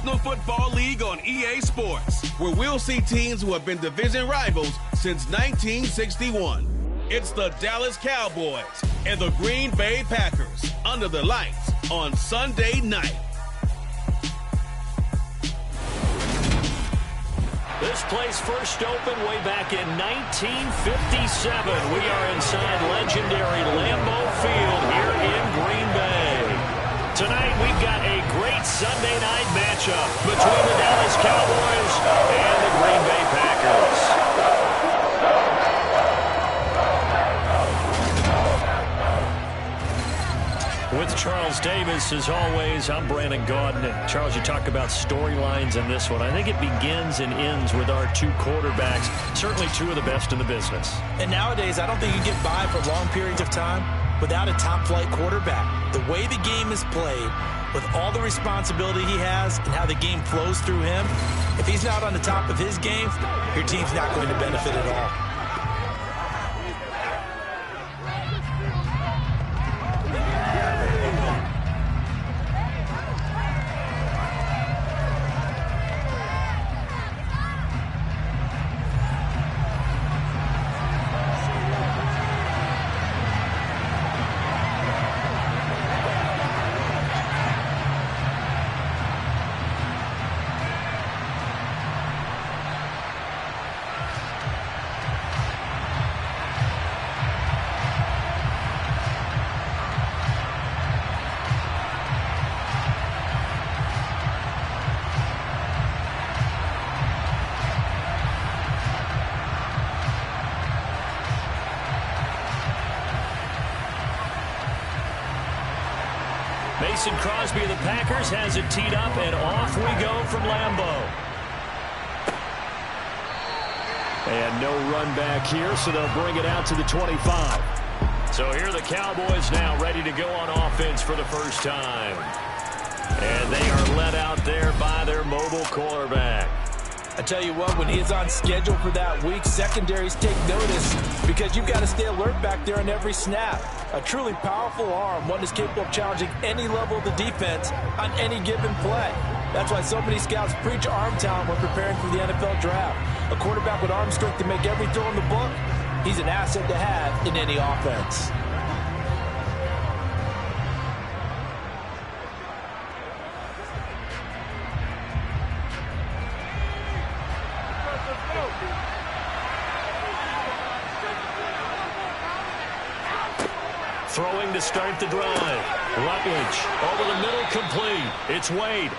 National Football League on EA Sports, where we'll see teams who have been division rivals since 1961. It's the Dallas Cowboys and the Green Bay Packers under the lights on Sunday night. This place first opened way back in 1957. We are inside legendary Lambeau Field here in Green Bay. Tonight we've got a great Sunday night matchup between the Dallas Cowboys and the Green Bay Packers. With Charles Davis, as always, I'm Brandon Gaudin. Charles, you talk about storylines in this one. I think it begins and ends with our two quarterbacks, certainly two of the best in the business. And nowadays, I don't think you get by for long periods of time without a top-flight quarterback. The way the game is played, with all the responsibility he has and how the game flows through him, if he's not on the top of his game, your team's not going to benefit at all. Mason Crosby of the Packers has it teed up, and off we go from Lambeau. And no run back here, so they'll bring it out to the 25. So here are the Cowboys now ready to go on offense for the first time. And they are led out there by their mobile quarterback. I tell you what, when he is on schedule for that week, secondaries take notice because you've got to stay alert back there on every snap. A truly powerful arm, one is capable of challenging any level of the defense on any given play. That's why so many scouts preach arm talent when preparing for the NFL draft. A quarterback with arm strength to make every throw in the book, he's an asset to have in any offense. Throwing to start the drive. Rutledge over the middle, complete. It's Wade.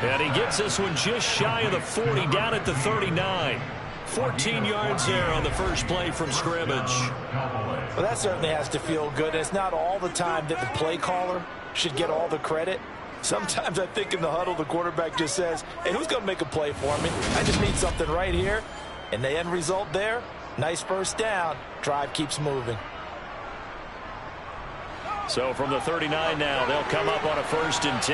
And he gets this one just shy of the 40, down at the 39. 14 yards there on the first play from scrimmage. Well, that certainly has to feel good. It's not all the time that the play caller should get all the credit. Sometimes I think in the huddle, the quarterback just says, hey, who's going to make a play for me? I just need something right here. And the end result there, nice first down. Drive keeps moving. So from the 39 now, they'll come up on a 1st and 10.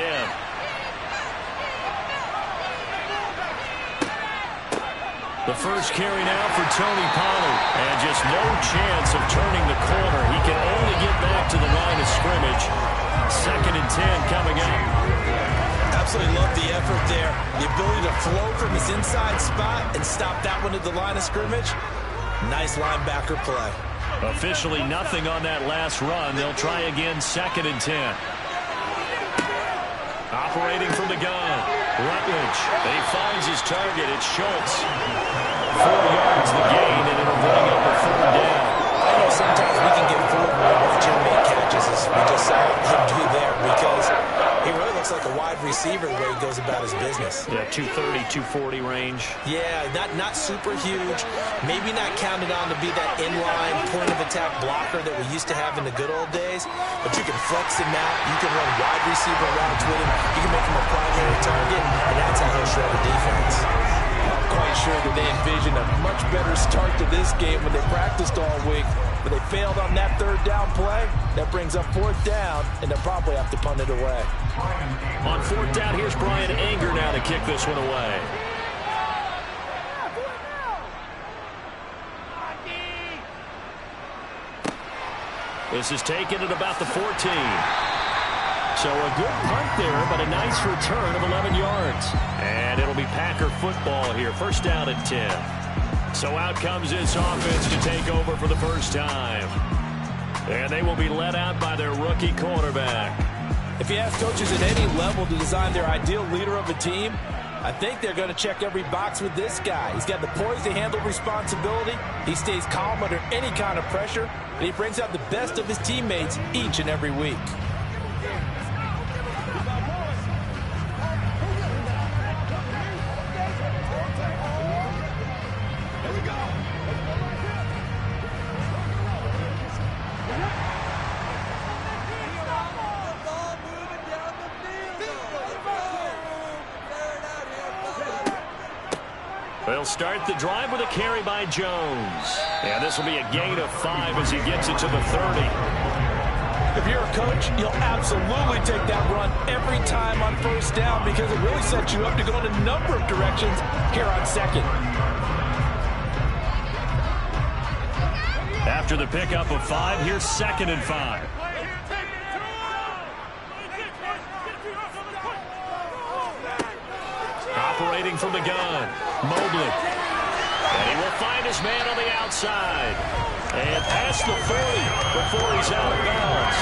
The first carry now for Tony Pollard. And just no chance of turning the corner. He can only get back to the line of scrimmage. 2nd and 10 coming up. Absolutely love the effort there. The ability to flow from his inside spot and stop that one at the line of scrimmage. Nice linebacker play. Officially nothing on that last run. They'll try again, 2nd and 10. Operating from the gun. Rutledge. He finds his target. It's Schultz. 4 yards the gain, and it'll bring up a 3rd down. I know sometimes we can get fooled by what Jim May catches, as we just saw him do there, because he really looks like a wide receiver the way he goes about his business. Yeah, 230, 240 range. Yeah, not super huge. Maybe not counted on to be that inline point-of-attack blocker that we used to have in the good old days. But you can flex him out. You can run wide receiver routes with him. You can make him a primary target, and that's how he'll shred the defense. I'm quite sure that they envisioned a much better start to this game when they practiced all week. But they failed on that 3rd down play. That brings up 4th down, and they'll probably have to punt it away. On 4th down, here's Brian Anger now to kick this one away. This is taken at about the 14. So a good punt there, but a nice return of 11 yards. And it'll be Packer football here. First down at 10. So out comes this offense to take over for the first time. And they will be led out by their rookie quarterback. If you ask coaches at any level to design their ideal leader of a team, I think they're going to check every box with this guy. He's got the poise to handle responsibility. He stays calm under any kind of pressure. And he brings out the best of his teammates each and every week. They'll start the drive with a carry by Jones. And this will be a gain of 5 as he gets it to the 30. If you're a coach, you'll absolutely take that run every time on first down because it really sets you up to go in a number of directions here on second. After the pickup of 5, here's 2nd and 5. Operating from the gun, Mobley. And he will find his man on the outside. And past the 40 before he's out of bounds.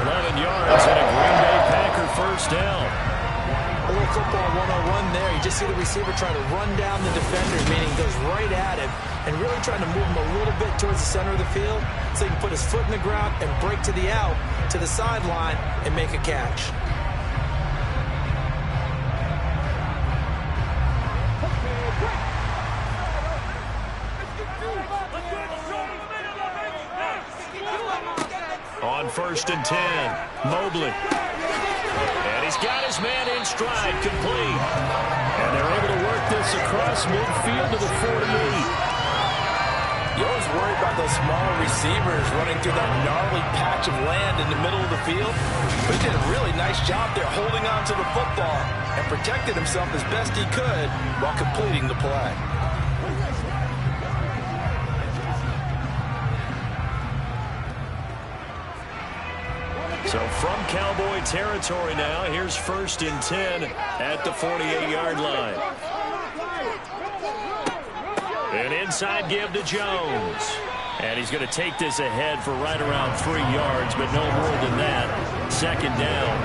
11 yards and a Green Bay Packer first down. A little football 101 there. You just see the receiver trying to run down the defender, meaning goes right at him and really trying to move him a little bit towards the center of the field so he can put his foot in the ground and break to the out, to the sideline, and make a catch. On 1st and 10, Mobley. And he's got his man in stride, complete. And they're able to work this across midfield to the 48. You always worry about those small receivers running through that gnarly patch of land in the middle of the field. But he did a really nice job there holding on to the football and protected himself as best he could while completing the play. So from Cowboy territory now, here's 1st and 10 at the 48-yard line. An inside give to Jones. And he's going to take this ahead for right around 3 yards, but no more than that. 2nd down.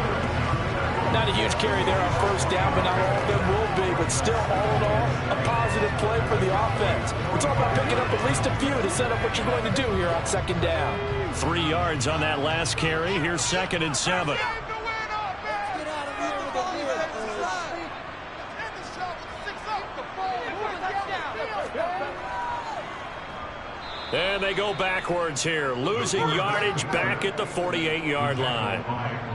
Not a huge carry there on first down, but not all of them will be. But still, all in all, a positive play for the offense. We're talking about picking up at least a few to set up what you're going to do here on 2nd down. 3 yards on that last carry. Here's 2nd and 7. And they go backwards here, losing yardage back at the 48-yard line.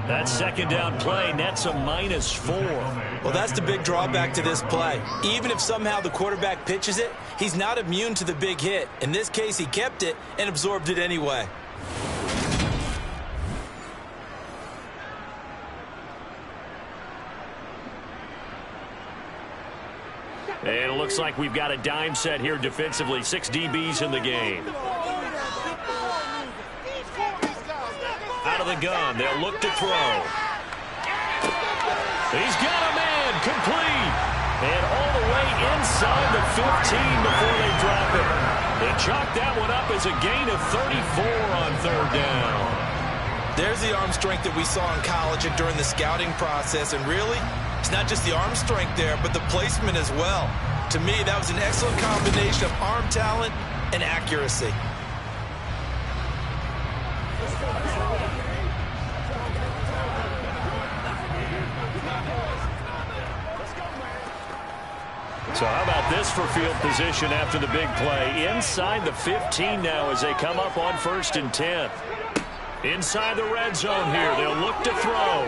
That 2nd down play nets a -4. Well, that's the big drawback to this play. Even if somehow the quarterback pitches it, he's not immune to the big hit. In this case, he kept it and absorbed it anyway. And it looks like we've got a dime set here defensively. 6 DBs in the game. Out of the gun, they'll look to throw. He's got a man, complete. And all the way inside the 15 before they drop it. They chalk that one up as a gain of 34 on 3rd down. There's the arm strength that we saw in college and during the scouting process. And really, it's not just the arm strength there, but the placement as well. To me, that was an excellent combination of arm talent and accuracy. So how about this for field position after the big play? Inside the 15 now as they come up on 1st and 10. Inside the red zone here. They'll look to throw.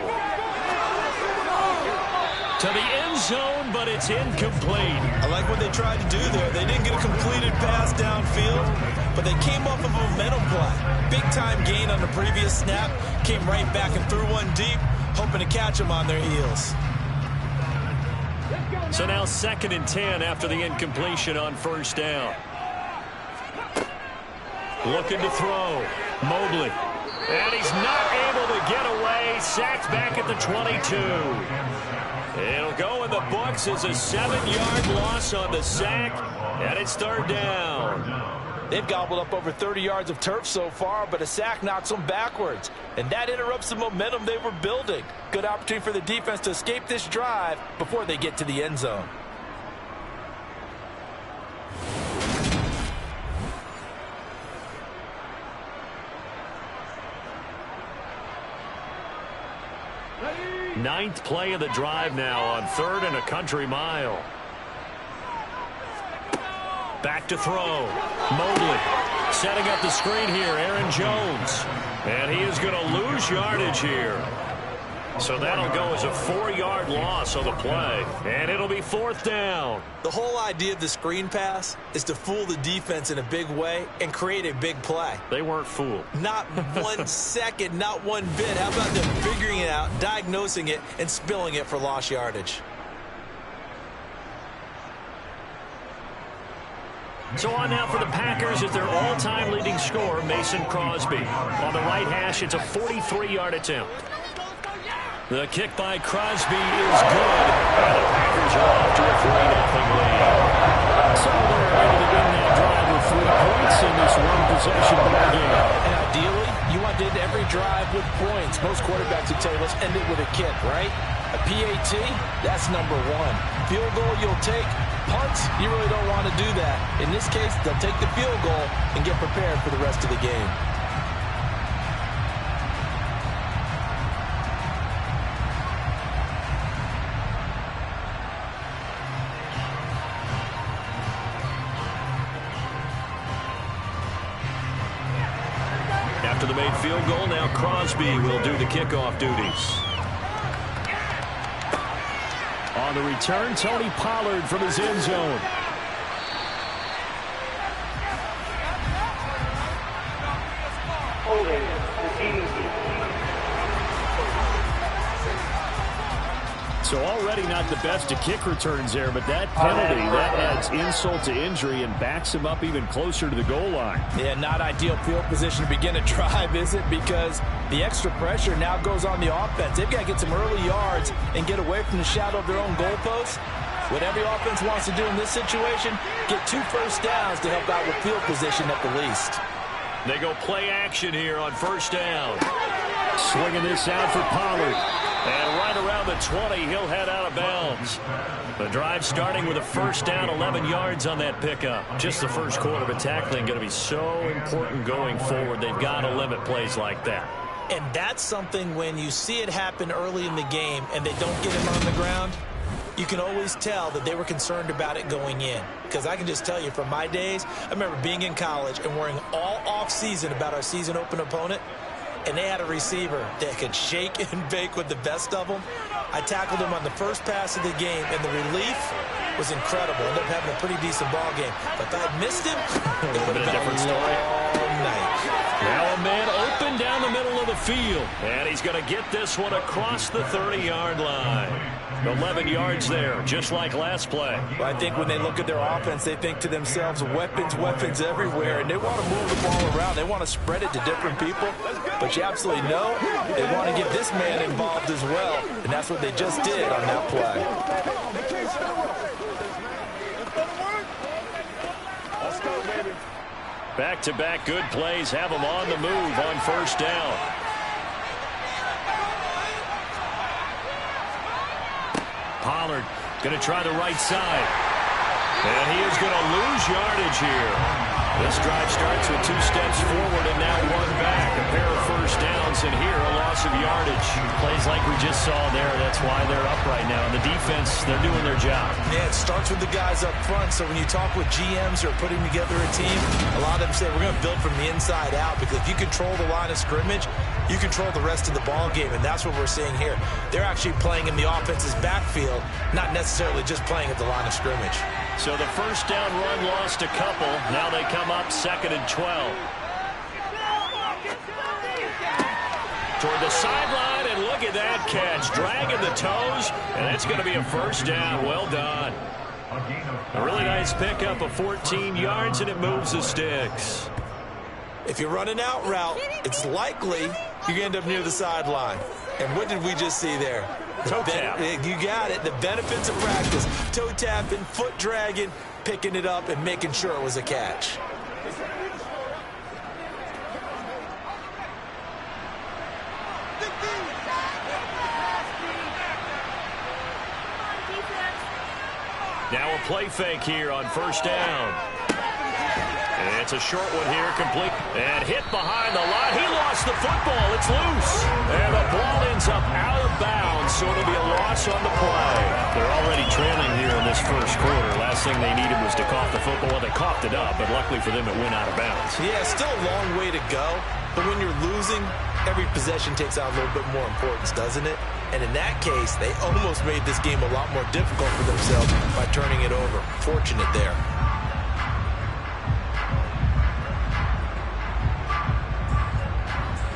To the end zone, but it's incomplete. I like what they tried to do there. They didn't get a completed pass downfield, but they came off of a momentum play. Big-time gain on the previous snap. Came right back and threw one deep, hoping to catch them on their heels. So now 2nd and 10 after the incompletion on 1st down. Looking to throw. Mobley. And he's not able to get away. Sacked back at the 22. It'll go in the books as a 7-yard loss on the sack, and it's third down. They've gobbled up over 30 yards of turf so far, but a sack knocks them backwards, and that interrupts the momentum they were building. Good opportunity for the defense to escape this drive before they get to the end zone. Ninth play of the drive now on 3rd and a country mile. Back to throw. Mobley setting up the screen here. Aaron Jones. And he is going to lose yardage here. So that'll go as a 4-yard loss on the play. And it'll be 4th down. The whole idea of the screen pass is to fool the defense in a big way and create a big play. They weren't fooled. Not 1 second, not one bit. How about them figuring it out, diagnosing it, and spilling it for lost yardage? So on now for the Packers is their all-time leading scorer, Mason Crosby. On the right hash, it's a 43-yard attempt. The kick by Crosby is good. And the Packers are off to a 3-0 lead. So they're able to win that drive with 3 points in this one-possession ball game. And ideally, you want to end every drive with points. Most quarterbacks would tell you, let's end it with a kick, right? A PAT, that's number 1. Field goal, you'll take. Punts, you really don't want to do that. In this case, they'll take the field goal and get prepared for the rest of the game. After the made field goal, now Crosby will do the kickoff duties. On the return, Tony Pollard from his end zone. So already not the best to kick returns there, but that penalty, that adds insult to injury and backs him up even closer to the goal line. Yeah, not ideal field position to begin a drive, is it? Because the extra pressure now goes on the offense. They've got to get some early yards and get away from the shadow of their own goalposts. What every offense wants to do in this situation, get 2 first downs to help out with field position at the least. They go play action here on 1st down. Swinging this out for Pollard. And right around the 20, he'll head out of bounds. The drive starting with a 1st down, 11 yards on that pickup. Just the first quarter, but tackling going to be so important going forward. They've got to limit plays like that. And that's something when you see it happen early in the game and they don't get him on the ground, you can always tell that they were concerned about it going in. Because I can just tell you from my days, I remember being in college and worrying all off-season about our season open opponent. And they had a receiver that could shake and bake with the best of them. I tackled him on the first pass of the game, and the relief was incredible. Ended up having a pretty decent ball game. But if I had missed him, it would have been a different story. Now a man open down the middle of the field. And he's going to get this one across the 30-yard line. 11 yards there, just like last play. Well, I think when they look at their offense, they think to themselves, weapons, weapons everywhere. And they want to move the ball around. They want to spread it to different people. But you absolutely know they want to get this man involved as well. And that's what they just did on that play. Back-to-back good plays have them on the move on 1st down. Pollard going to try the right side. And he is going to lose yardage here. This drive starts with 2 steps forward and now 1 back. A pair of 1st downs, and here a loss of yardage. Plays like we just saw there. That's why they're up right now. And the defense, they're doing their job. Yeah, it starts with the guys up front. So when you talk with GMs who are putting together a team, a lot of them say we're going to build from the inside out, because if you control the line of scrimmage, you control the rest of the ball game, and that's what we're seeing here. They're actually playing in the offense's backfield, not necessarily just playing at the line of scrimmage. So the 1st down run lost a couple. Now they come up 2nd and 12. Toward the sideline, and look at that catch. Dragging the toes, and it's going to be a 1st down. Well done. A really nice pickup of 14 yards, and it moves the sticks. If you run an out route, it's likely you're going to end up near the sideline. And what did we just see there? Toe tap. You got it. The benefits of practice. Toe tapping, foot dragging, picking it up, and making sure it was a catch. Now a play fake here on first down. And it's a short one here, complete. And hit behind the line. He lost the football. It's loose. And the ball ends up out of bounds, so it'll be a loss on the play. They're already trailing here in this first quarter. Last thing they needed was to cough the football. Well, they coughed it up, but luckily for them, it went out of bounds. Yeah, still a long way to go. But when you're losing, every possession takes on a little bit more importance, doesn't it? And in that case, they almost made this game a lot more difficult for themselves by turning it over. Fortunate there.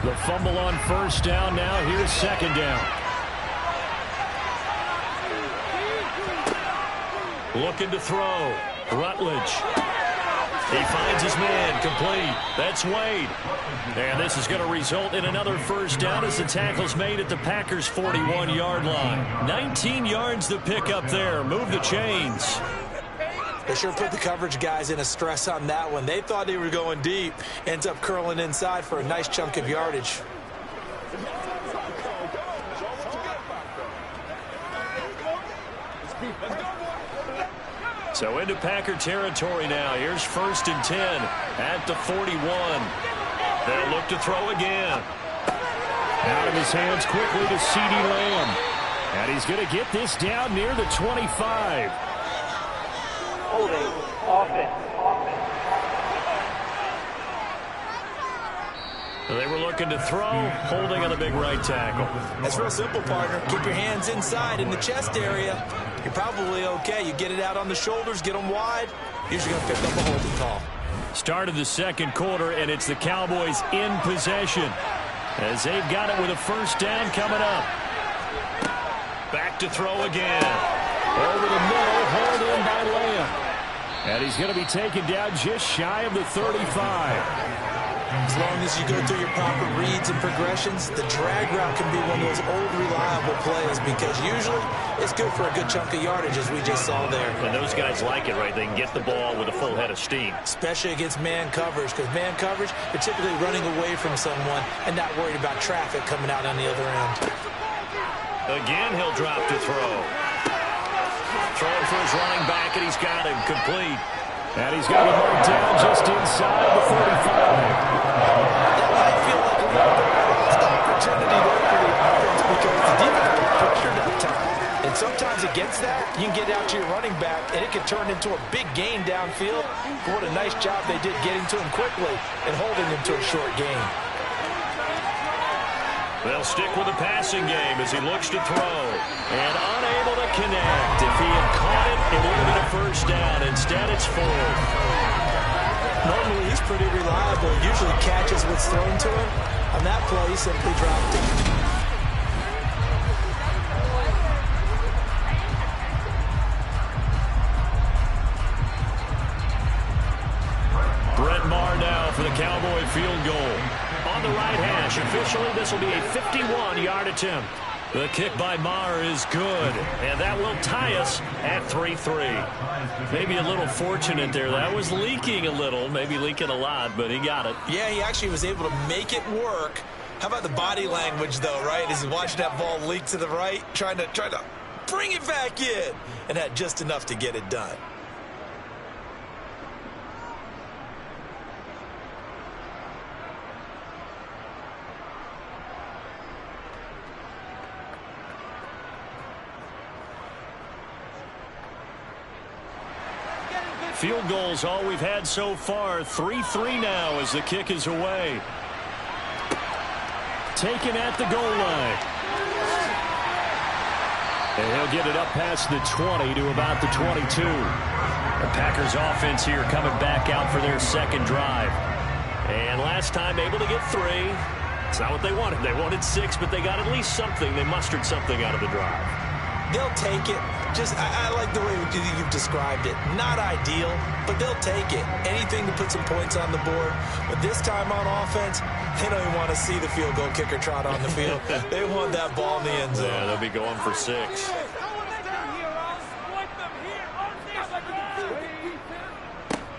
The fumble on first down now. Here's second down. Looking to throw. Rutledge. He finds his man. Complete. That's Wade. And this is going to result in another first down as the tackle's made at the Packers' 41-yard line. 19 yards to pick up there. Move the chains. They sure put the coverage guys in a stress on that one. They thought they were going deep. Ends up curling inside for a nice chunk of yardage. So into Packer territory now. Here's 1st and 10 at the 41. They'll look to throw again. Out of his hands quickly to CeeDee Lamb. And he's going to get this down near the 25. Holding, offense. They were looking to throw, holding on the big right tackle. That's real simple, partner. Keep your hands inside in the chest area. You're probably okay. You get it out on the shoulders, get them wide. Usually going to pick up a holding call. Start of the second quarter, and it's the Cowboys in possession as they've got it with a first down coming up. Back to throw again. Over the middle, hauled in by Lamb. And he's going to be taken down just shy of the 35. As long as you go through your proper reads and progressions, the drag route can be one of those old reliable plays because usually it's good for a good chunk of yardage, as we just saw there. And those guys like it, right? They can get the ball with a full head of steam. Especially against man coverage, because man coverage, you're typically running away from someone and not worried about traffic coming out on the other end. Again, he'll drop to throw. Throwing for his running back, and he's got him complete. And he's got him marked down just inside the 45. That might feel like a little bit of a lost opportunity there for the offense because the defense got pressured that time. And sometimes against that, you can get out to your running back, and it can turn into a big gain downfield. What a nice job they did getting to him quickly and holding him to a short gain. They'll stick with the passing game as he looks to throw. And unable to connect. If he had caught it, it would have been a first down. Instead, it's 4. Normally, he's pretty reliable. Usually catches what's thrown to him. On that play, he simply dropped it. Brett Maher now for the Cowboy field goal. On the right hash, officially, this will be a 51-yard attempt. The kick by Maher is good, and that will tie us at 3-3. Maybe a little fortunate there. That was leaking a little, maybe leaking a lot, but he got it. Yeah, he actually was able to make it work. How about the body language, though, right? As he watched that ball leak to the right, trying to bring it back in, and had just enough to get it done. Field goals all we've had so far. 3-3 now as the kick is away. Taken at the goal line. And he'll get it up past the 20 to about the 22. The Packers offense here coming back out for their second drive. And last time able to get 3. It's not what they wanted. They wanted 6, but they got at least something. They mustered something out of the drive. They'll take it. I like the way you've described it. Not ideal, but they'll take it. Anything to put some points on the board. But this time on offense, they don't even want to see the field goal kicker trot on the field. They want that ball in the end zone. Yeah, they'll be going for 6.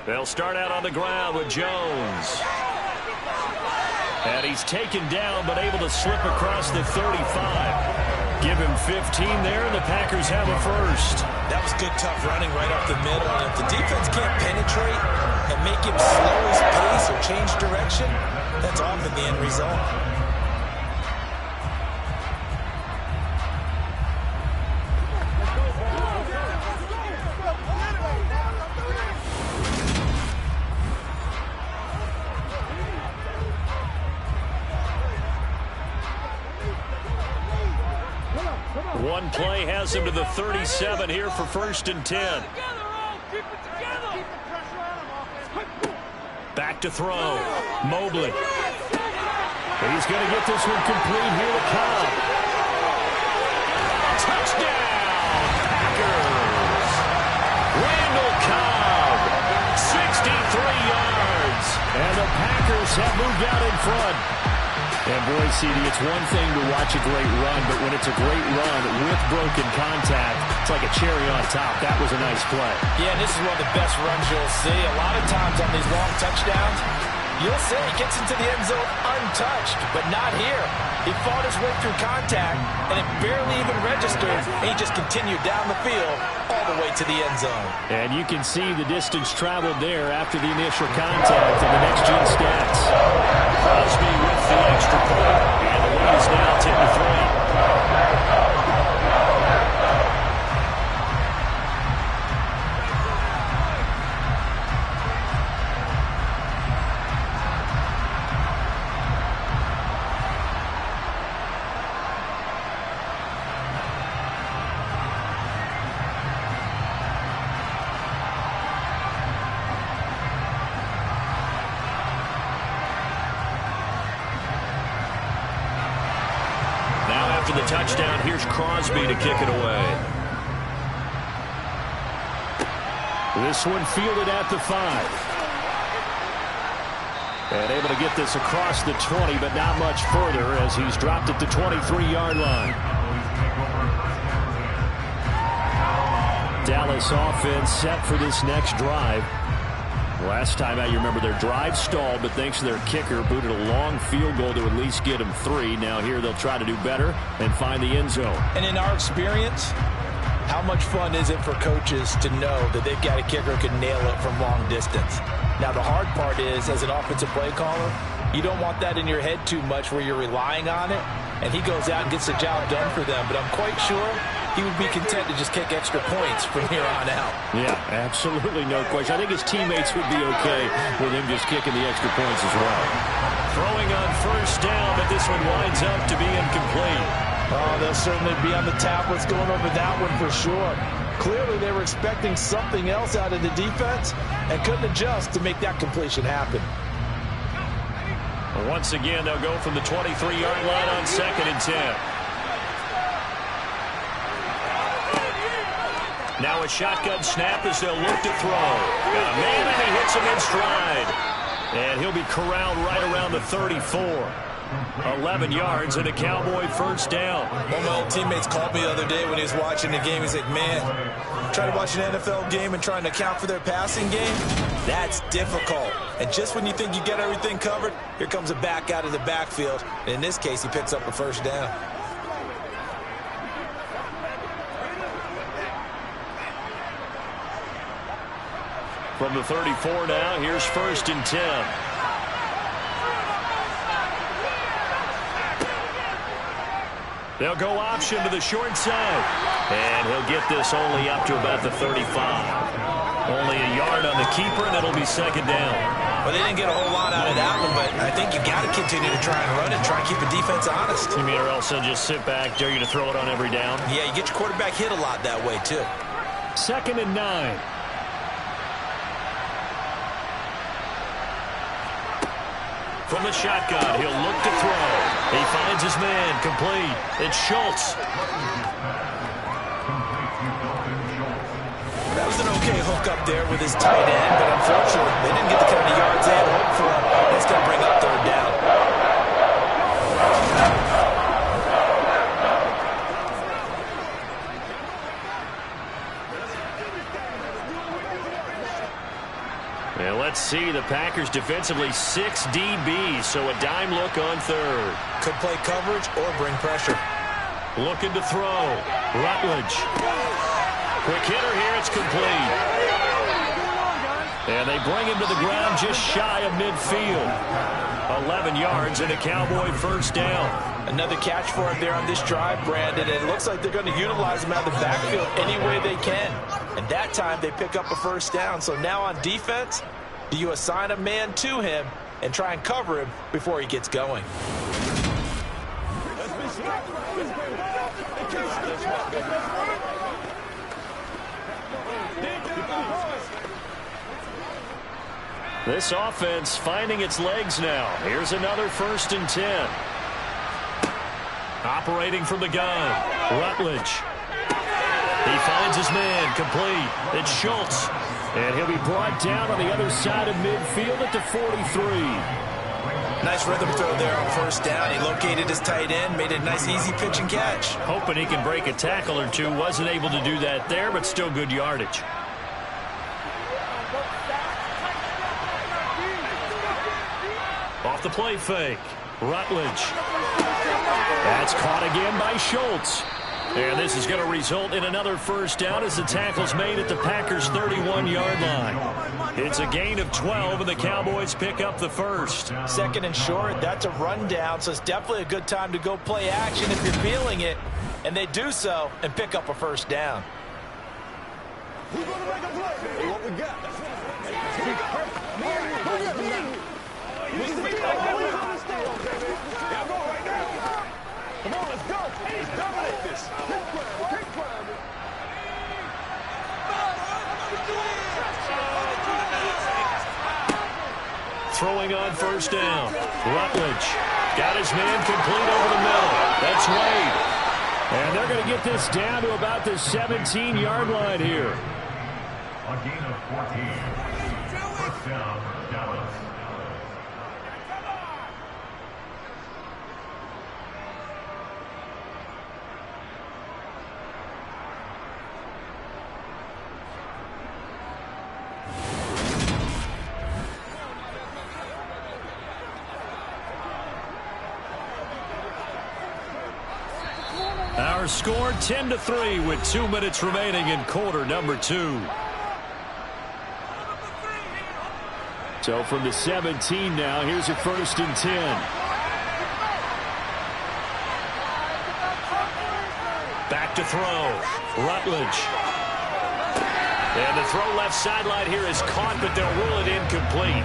They'll start out on the ground with Jones. And he's taken down, but able to slip across the 35. Give him 15 there, and the Packers have a first. That was good, tough running right up the middle. And if the defense can't penetrate and make him slow his pace or change direction, that's often the end result. One play has him to the 37 here for 1st and 10. Back to throw. Mobley. He's going to get this one complete here to Cobb. Touchdown, Packers. Randall Cobb, 63 yards. And the Packers have moved out in front. And boy, CD, it's one thing to watch a great run, but when it's a great run with broken contact, it's like a cherry on top. That was a nice play. Yeah, and this is one of the best runs you'll see. A lot of times on these long touchdowns, you'll see he gets into the end zone untouched, but not here. He fought his way through contact, and it barely even registered, and he just continued down the field all the way to the end zone. And you can see the distance traveled there after the initial contact in the next-gen stats. Crosby with the extra point, and the lead is now 10-3. The touchdown, here's Crosby to kick it away. This one fielded at the 5. And able to get this across the 20, but not much further as he's dropped at the 23-yard line. Dallas offense set for this next drive. Last time out, you remember their drive stalled, but thanks to their kicker, booted a long field goal to at least get them 3. Now here they'll try to do better and find the end zone. And in our experience, how much fun is it for coaches to know that they've got a kicker who can nail it from long distance? Now the hard part is, as an offensive play caller, you don't want that in your head too much where you're relying on it, and he goes out and gets the job done for them. But I'm quite sure he would be content to just kick extra points from here on out. Yeah, absolutely no question. I think his teammates would be okay with him just kicking the extra points as well. Throwing on 1st down, but this one winds up to be incomplete. Oh, they'll certainly be on the tablets going over that one for sure. Clearly they were expecting something else out of the defense and couldn't adjust to make that completion happen. Once again, they'll go from the 23-yard line on 2nd and 10. Now a shotgun snap as they'll look to throw. Got a man, and he hits him in stride. And he'll be corralled right around the 34. 11 yards and a Cowboy 1st down. One of my old teammates called me the other day when he was watching the game. He's like, man, trying to watch an NFL game and trying to account for their passing game, that's difficult. And just when you think you get everything covered, here comes a back out of the backfield. And in this case, he picks up a 1st down. From the 34 now, here's 1st and 10. They'll go option to the short side. And he'll get this only up to about the 35. Only a yard on the keeper, and it'll be 2nd down. Well, they didn't get a whole lot out of that one, but I think you got to continue to try and run it, try and keep the defense honest. You mean, or else they'll just sit back, dare you to throw it on every down? Yeah, you get your quarterback hit a lot that way, too. 2nd and 9. From the shotgun, he'll look to throw. He finds his man, complete. It's Schultz. was an okay hook up there with his tight end, but unfortunately, they didn't get the kind of yards they had hoped for. That's going to bring up third down. And let's see, the Packers defensively 6 DBs, so a dime look on third. Could play coverage or bring pressure. Looking to throw. Rutledge. Quick hitter here, it's complete. And they bring him to the ground just shy of midfield. 11 yards and a Cowboy first down. Another catch for him there on this drive, Brandon, and it looks like they're going to utilize him out of the backfield any way they can. And that time they pick up a first down. So now on defense, do you assign a man to him and try and cover him before he gets going? This offense finding its legs now. Here's another 1st and 10. Operating from the gun. Rutledge. He finds his man, complete. It's Schultz. And he'll be brought down on the other side of midfield at the 43. Nice rhythm throw there on first down. He located his tight end, made a nice easy pitch and catch. Hoping he can break a tackle or two. Wasn't able to do that there, but still good yardage. Off the play fake. Rutledge. That's caught again by Schultz. And this is going to result in another first down as the tackle's made at the Packers' 31-yard line. It's a gain of 12, and the Cowboys pick up the first. Second and short, that's a rundown, so it's definitely a good time to go play action if you're feeling it. And they do so and pick up a first down. Who's going to make a play? Hey, what we got? Come on, let's go. Let's dominate this. Throwing on first down. Rutledge got his man complete over the middle. That's Wade. And they're going to get this down to about the 17-yard line here. A gain of 14. First down, Dallas. Our score 10-3 with 2 minutes remaining in quarter number 2. So from the 17 now, here's a 1st and 10. Back to throw. Rutledge. And the throw left sideline here is caught, but they'll rule it incomplete.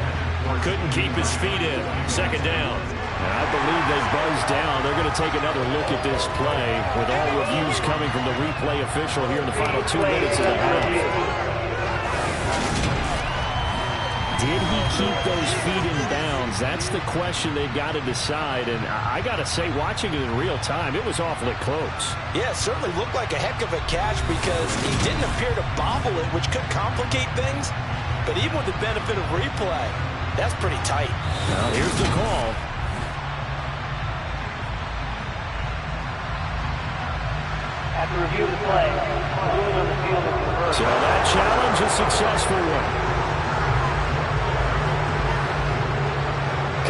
Couldn't keep his feet in. Second down. I believe they've buzzed down. They're going to take another look at this play with all reviews coming from the replay official here in the final 2 minutes of the half. Did he keep those feet in bounds? That's the question they've got to decide. And I got to say, watching it in real time, it was awfully close. Yeah, it certainly looked like a heck of a catch because he didn't appear to bobble it, which could complicate things. But even with the benefit of replay, that's pretty tight. Now, here's the call. After review of the play, ruling on the field is reversed. So that challenge is a successful one.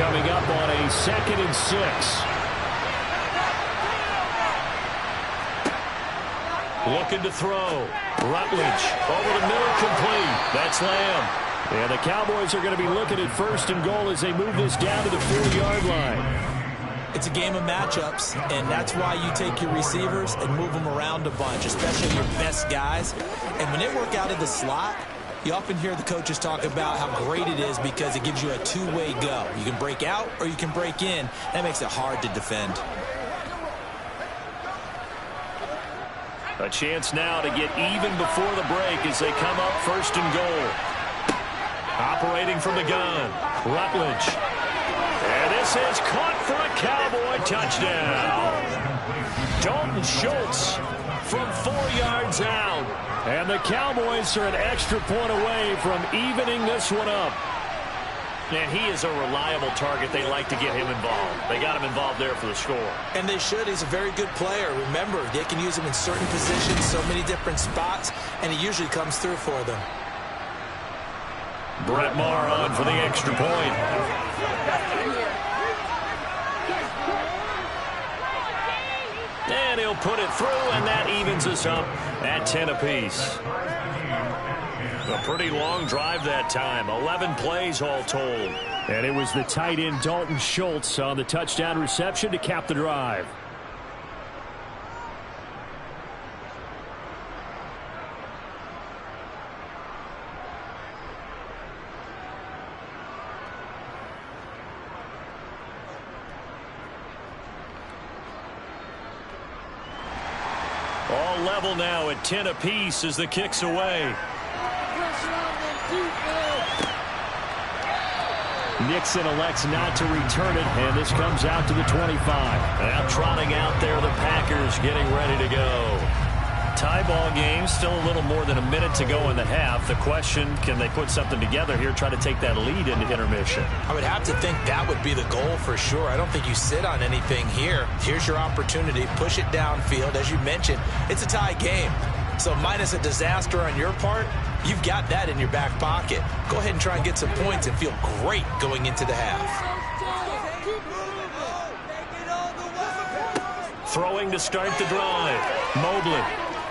Coming up on a 2nd and 6. Looking to throw. Rutledge over the middle, complete. That's Lamb. And the Cowboys are going to be looking at 1st and goal as they move this down to the 4-yard line. It's a game of matchups, and that's why you take your receivers and move them around a bunch, especially your best guys. And when they work out of the slot, you often hear the coaches talk about how great it is because it gives you a two-way go. You can break out or you can break in. That makes it hard to defend. A chance now to get even before the break as they come up 1st and goal. Operating from the gun, Rutledge. And this is caught for a Cowboy touchdown. Dalton Schultz from 4 yards out. And the Cowboys are an extra point away from evening this one up. And he is a reliable target. They like to get him involved. They got him involved there for the score. And they should. He's a very good player. Remember, they can use him in certain positions, so many different spots, and he usually comes through for them. Brett Maher on for the extra point. And he'll put it through, and that evens us up at 10 apiece. A pretty long drive that time. 11 plays all told. And it was the tight end Dalton Schultz on the touchdown reception to cap the drive. All level now at 10 apiece as the kick's away. Nixon elects not to return it, and this comes out to the 25. Now trotting out there, the Packers getting ready to go. Tie ball game, still a little more than a minute to go in the half. The question, can they put something together here, try to take that lead into intermission? I would have to think that would be the goal for sure. I don't think you sit on anything here. Here's your opportunity. Push it downfield. As you mentioned, it's a tie game. So minus a disaster on your part, you've got that in your back pocket. Go ahead and try and get some points and feel great going into the half. Throwing to start the drive. Mobley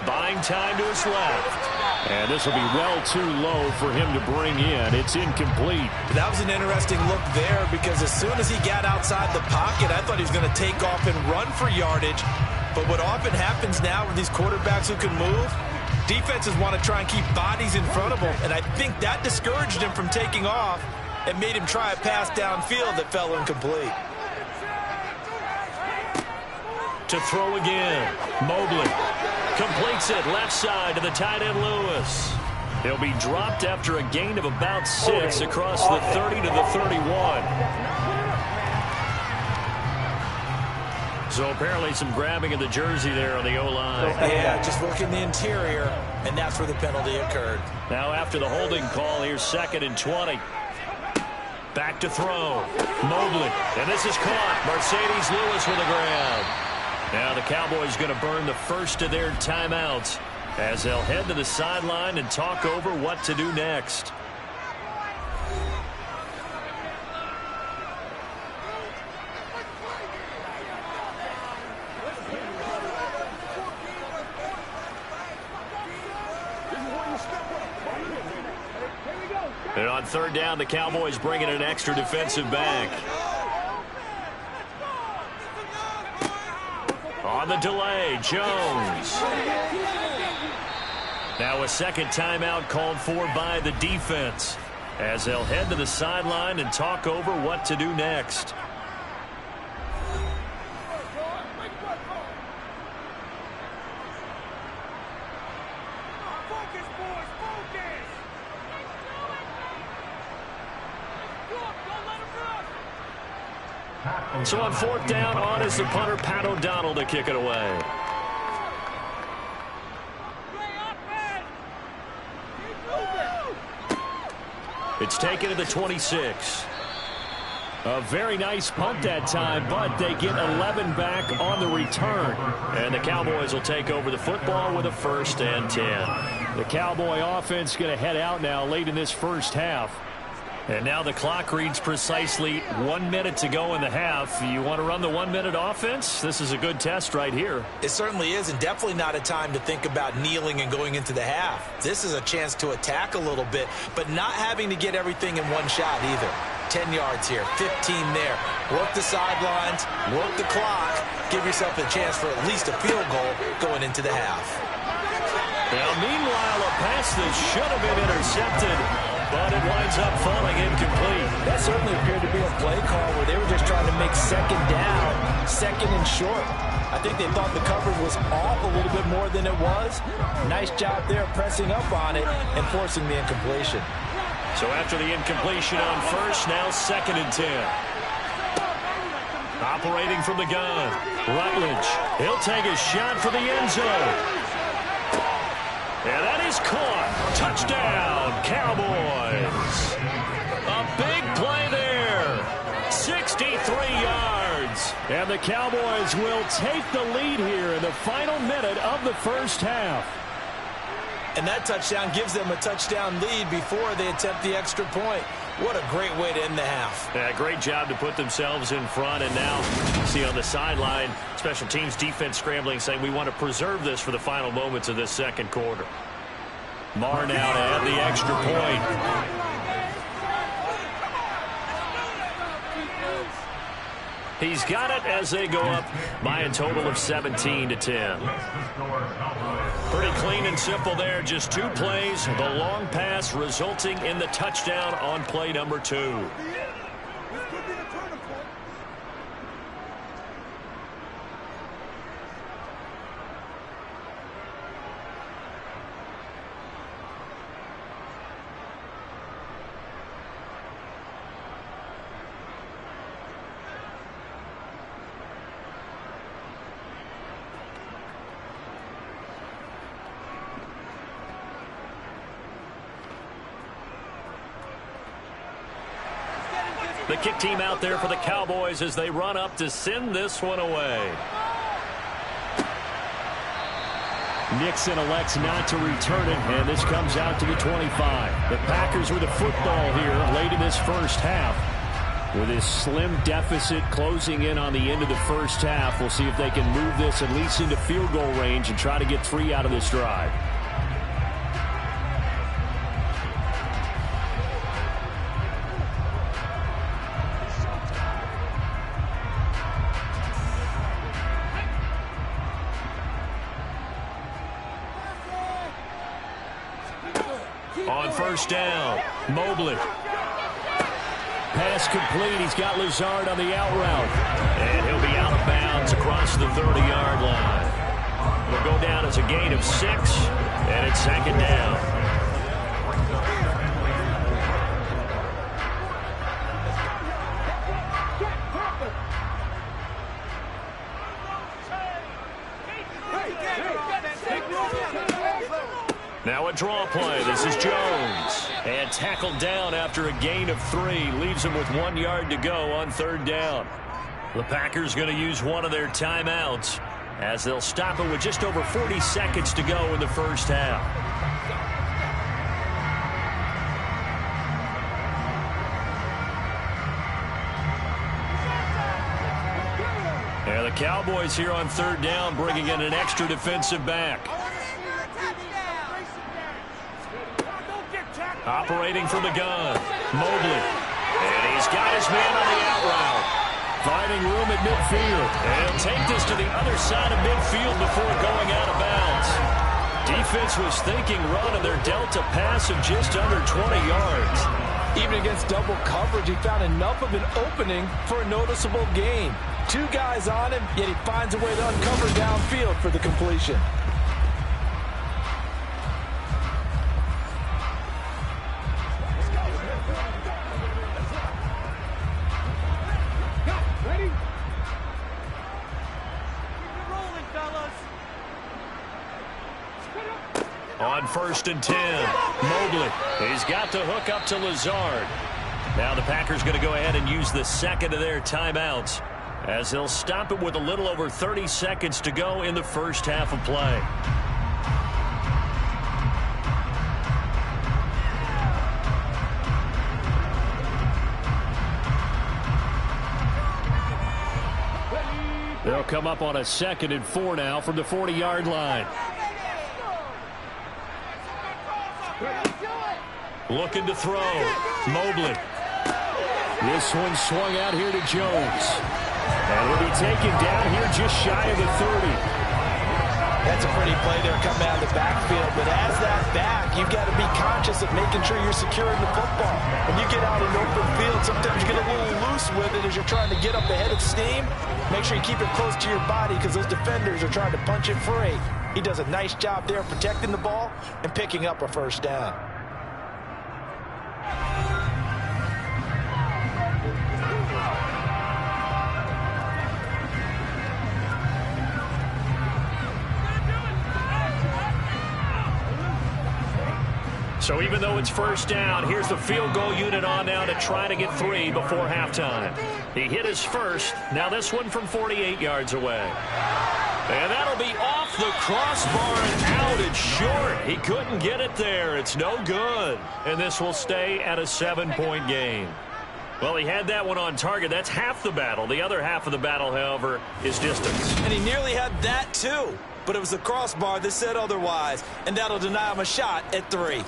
buying time to his left. And this will be well too low for him to bring in. It's incomplete. That was an interesting look there because as soon as he got outside the pocket, I thought he was going to take off and run for yardage. But what often happens now with these quarterbacks who can move, defenses want to try and keep bodies in front of them. And I think that discouraged him from taking off and made him try a pass downfield that fell incomplete. To throw again. Mobley completes it left side to the tight end Lewis. He'll be dropped after a gain of about 6 across the 30 to the 31. So apparently some grabbing of the jersey there on the O-line. Yeah, just working the interior, and that's where the penalty occurred. Now after the holding call, here's 2nd and 20. Back to throw. Mobley, and this is caught. Mercedes Lewis with a grab. Now the Cowboys going to burn the first of their timeouts as they'll head to the sideline and talk over what to do next. And on 3rd down, the Cowboys bringing an extra defensive back. On the delay, Jones. Now a second timeout called for by the defense as they'll head to the sideline and talk over what to do next. So on 4th down, on is the punter, Pat O'Donnell, to kick it away. It's taken to the 26. A very nice punt that time, but they get 11 back on the return. And the Cowboys will take over the football with a 1st and 10. The Cowboy offense going to head out now late in this first half. And now the clock reads precisely 1 minute to go in the half. You want to run the 1 minute offense? This is a good test right here. It certainly is, and definitely not a time to think about kneeling and going into the half. This is a chance to attack a little bit, but not having to get everything in one shot either. 10 yards here, 15 there. Work the sidelines, work the clock, give yourself a chance for at least a field goal going into the half. Now, meanwhile, a pass that should have been intercepted, but it winds up falling incomplete. That certainly appeared to be a play call where they were just trying to make 2nd down, 2nd and short. I think they thought the coverage was off a little bit more than it was. Nice job there pressing up on it and forcing the incompletion. So after the incompletion on 1st, now 2nd and 10. Operating from the gun, Rutledge. He'll take a shot for the end zone. is caught. Touchdown, Cowboys. A big play there. 63 yards. And the Cowboys will take the lead here in the final minute of the first half. And that touchdown gives them a touchdown lead before they attempt the extra point. What a great way to end the half. Yeah, great job to put themselves in front. And now, see on the sideline, special teams defense scrambling, saying we want to preserve this for the final moments of this second quarter. Marr now to add the extra point. He's got it as they go up by a total of 17-10. Pretty clean and simple there. Just 2 plays. The long pass resulting in the touchdown on play number 2. The kick team out there for the Cowboys as they run up to send this one away. Nixon elects not to return it, and this comes out to the 25. The Packers with the football here late in this first half. With this slim deficit closing in on the end of the first half, we'll see if they can move this at least into field goal range and try to get 3 out of this drive. On first down, Mobley. Pass complete. He's got Lazard on the out route. And he'll be out of bounds across the 30-yard line. It'll go down as a gain of 6, and it's second down. Now a draw play. This is Jones. And tackled down after a gain of 3. Leaves him with 1 yard to go on third down. The Packers going to use one of their timeouts as they'll stop it with just over 40 seconds to go in the first half. And the Cowboys here on third down bringing in an extra defensive back. Operating from the gun, Mobley. And he's got his man on the out route. Finding room at midfield. And he'll take this to the other side of midfield before going out of bounds. Defense was thinking run, and they're dealt a pass of just under 20 yards. Even against double coverage, he found enough of an opening for a noticeable gain. 2 guys on him, yet he finds a way to uncover downfield for the completion. On first and 10, Mobley. He's got to hook up to Lazard. Now the Packers going to go ahead and use the second of their timeouts as they'll stop it with a little over 30 seconds to go in the first half of play. They'll come up on a 2nd and 4 now from the 40-yard line. Looking to throw. Mobley. This one swung out here to Jones. And will be taken down here just shy of the 30. That's a pretty play there coming out of the backfield. But as that back, you've got to be conscious of making sure you're securing the football. When you get out in open field, sometimes you get a little loose with it as you're trying to get up ahead of steam. Make sure you keep it close to your body because those defenders are trying to punch it free. He does a nice job there protecting the ball and picking up a first down. So even though it's first down, here's the field goal unit on now to try to get 3 before halftime. He hit his first. Now this one from 48 yards away. And that'll be off the crossbar and out. It's short. He couldn't get it there. It's no good. And this will stay at a 7-point game. Well, he had that one on target. That's half the battle. The other half of the battle, however, is distance. And he nearly had that, too. But it was the crossbar that said otherwise. And that'll deny him a shot at 3.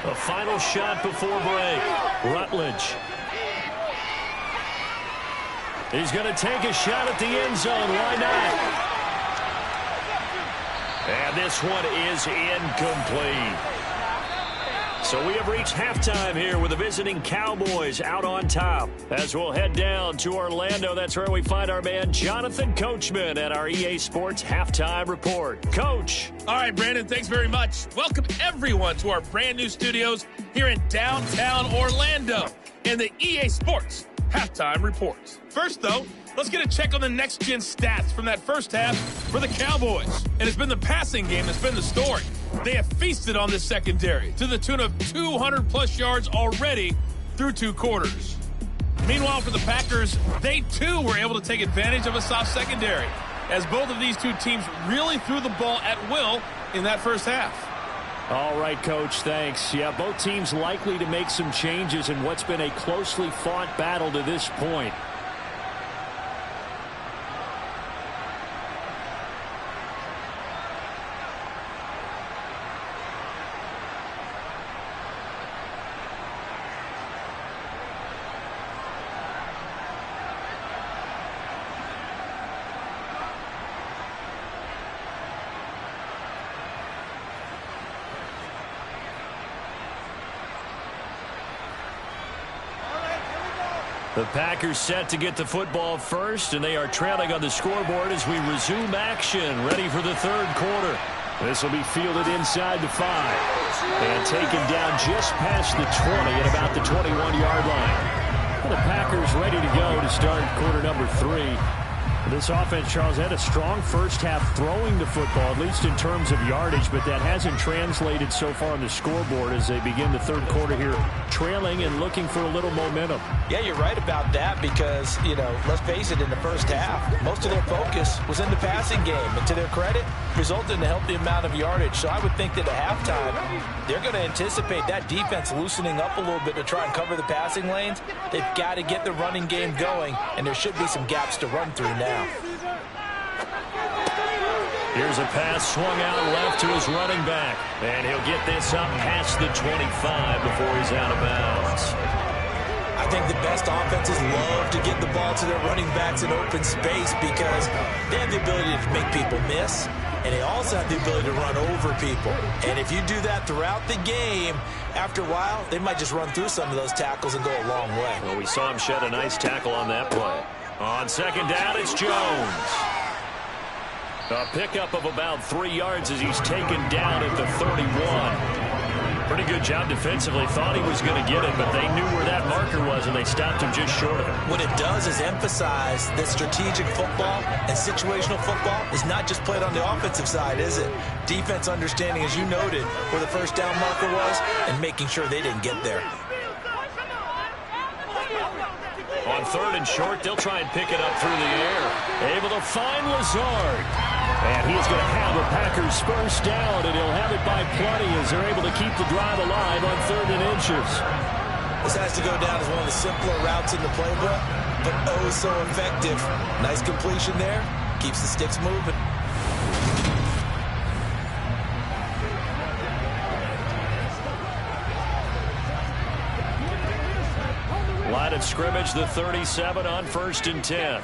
A final shot before break. Rutledge. He's going to take a shot at the end zone. Why not? And this one is incomplete. So we have reached halftime here with the visiting Cowboys out on top. As we'll head down to Orlando, that's where we find our man Jonathan Coachman at our EA Sports Halftime Report. Coach. All right, Brandon, thanks very much. Welcome everyone to our brand new studios here in downtown Orlando in the EA Sports Halftime Report. First, though, let's get a check on the next-gen stats from that first half for the Cowboys. And it's been the passing game that's been the story. They have feasted on this secondary to the tune of 200-plus yards already through 2 quarters. Meanwhile, for the Packers, they, too, were able to take advantage of a soft secondary, as both of these two teams really threw the ball at will in that first half. All right, Coach, thanks. Yeah, both teams likely to make some changes in what's been a closely fought battle to this point. The Packers set to get the football first, and they are trailing on the scoreboard as we resume action, ready for the third quarter. This will be fielded inside the 5 and taken down just past the 20 at about the 21-yard line. Well, the Packers ready to go to start quarter number 3. This offense, Charles, had a strong first half throwing the football, at least in terms of yardage, but that hasn't translated so far on the scoreboard as they begin the third quarter here, trailing and looking for a little momentum. Yeah, you're right about that because, let's face it, in the first half, most of their focus was in the passing game. And to their credit, resulted in a healthy amount of yardage. So I would think that at halftime, they're going to anticipate that defense loosening up a little bit to try and cover the passing lanes. They've got to get the running game going, and there should be some gaps to run through now. Here's a pass swung out left to his running back. And he'll get this up past the 25 before he's out of bounds. I think the best offenses love to get the ball to their running backs in open space because they have the ability to make people miss, and they also have the ability to run over people. And if you do that throughout the game, after a while, they might just run through some of those tackles and go a long way. Well, we saw him shed a nice tackle on that play. On second down, it's Jones. A pickup of about 3 yards as he's taken down at the 31. Pretty good job defensively. Thought he was going to get it, but they knew where that marker was, and they stopped him just short of it. What it does is emphasize that strategic football and situational football is not just played on the offensive side, is it? Defense understanding, as you noted, where the first down marker was and making sure they didn't get there. On third and short, they'll try and pick it up through the air. Able to find Lazard. And he's going to have a Packers first down, and he'll have it by plenty as they're able to keep the drive alive on 3rd and inches. This has to go down as one of the simpler routes in the playbook, but oh so effective. Nice completion there. Keeps the sticks moving. Line of scrimmage, the 37 on 1st and 10.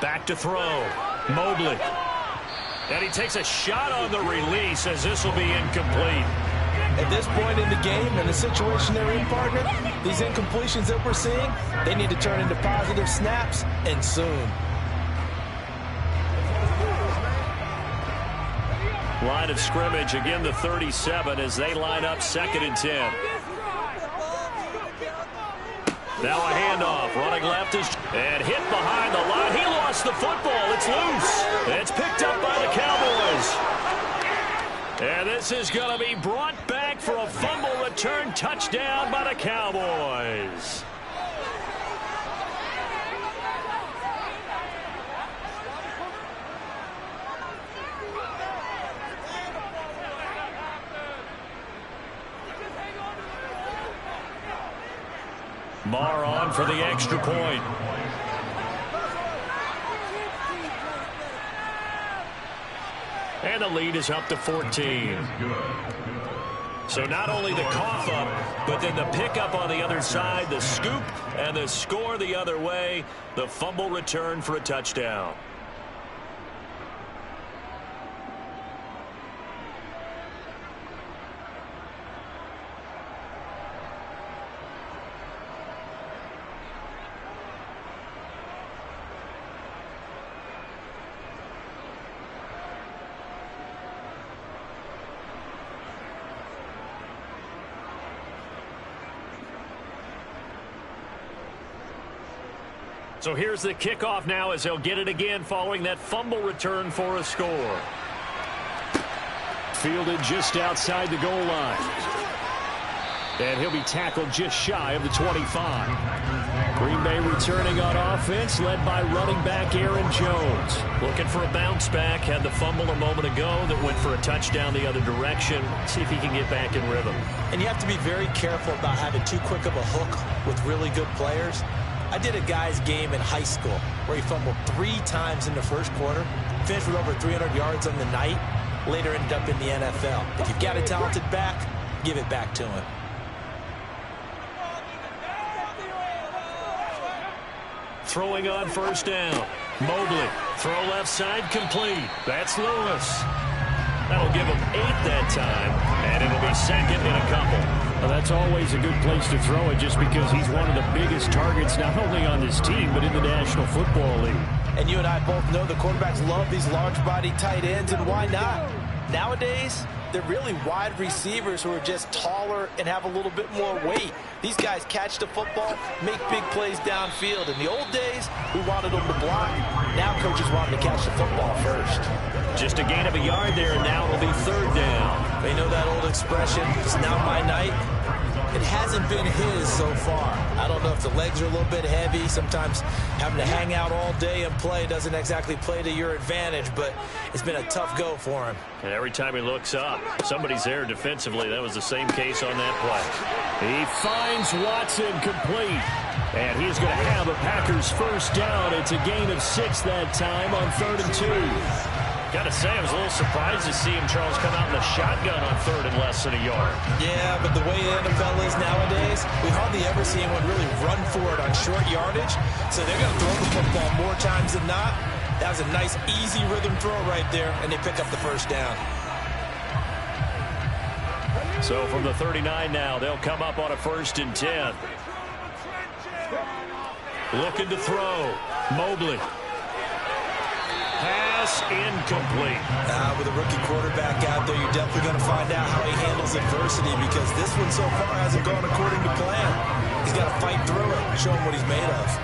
Back to throw. Mobley. And he takes a shot on the release as this will be incomplete. At this point in the game and the situation they're in, partner, these incompletions that we're seeing, they need to turn into positive snaps, and soon. Line of scrimmage, again the 37 as they line up 2nd and 10. Now a handoff, running left is, and hit behind the line. He lost the football. It's loose. It's picked up by the Cowboys. And this is going to be brought back for a fumble return touchdown by the Cowboys. Marr on for the extra point. And the lead is up to 14. So not only the cough up, but then the pickup on the other side, the scoop, and the score the other way, the fumble return for a touchdown. So here's the kickoff now as they'll get it again following that fumble return for a score. Fielded just outside the goal line. And he'll be tackled just shy of the 25. Green Bay returning on offense, led by running back Aaron Jones. Looking for a bounce back. Had the fumble a moment ago that went for a touchdown the other direction. See if he can get back in rhythm. And you have to be very careful about having too quick of a hook with really good players. I did a guy's game in high school where he fumbled 3 times in the first quarter, finished with over 300 yards on the night, later ended up in the NFL. If you've got a talented back, give it back to him. Throwing on first down. Mobley, throw left side, complete. That's Lewis. That'll give him 8 that time, and it'll be 2nd and a couple. Well, that's always a good place to throw it just because he's one of the biggest targets not only on this team but in the National Football League. And you and I both know the quarterbacks love these large-body tight ends, and why not? Nowadays, they're really wide receivers who are just taller and have a little bit more weight. These guys catch the football, make big plays downfield. In the old days, we wanted them to block. Now coaches want them to catch the football first. Just a gain of a yard there, and now it'll be 3rd down. They know that old expression, it's now my night. It hasn't been his so far. I don't know if the legs are a little bit heavy. Sometimes having to hang out all day and play doesn't exactly play to your advantage, but it's been a tough go for him. And every time he looks up, somebody's there defensively. That was the same case on that play. He finds Watson complete. And he's going to have a Packers first down. It's a gain of 6 that time on 3rd and 2. Got to say, I was a little surprised to see him, Charles, come out in the shotgun on 3rd and less than a yard. Yeah, but the way the NFL is nowadays, we hardly ever see anyone really run for it on short yardage. So they're going to throw the football more times than not. That was a nice, easy rhythm throw right there, and they pick up the first down. So from the 39 now, they'll come up on a 1st and 10. Looking to throw. Mobley. Pass incomplete. With a rookie quarterback out there, you're definitely going to find out how he handles adversity because this one so far hasn't gone according to plan. He's got to fight through it and show him what he's made of.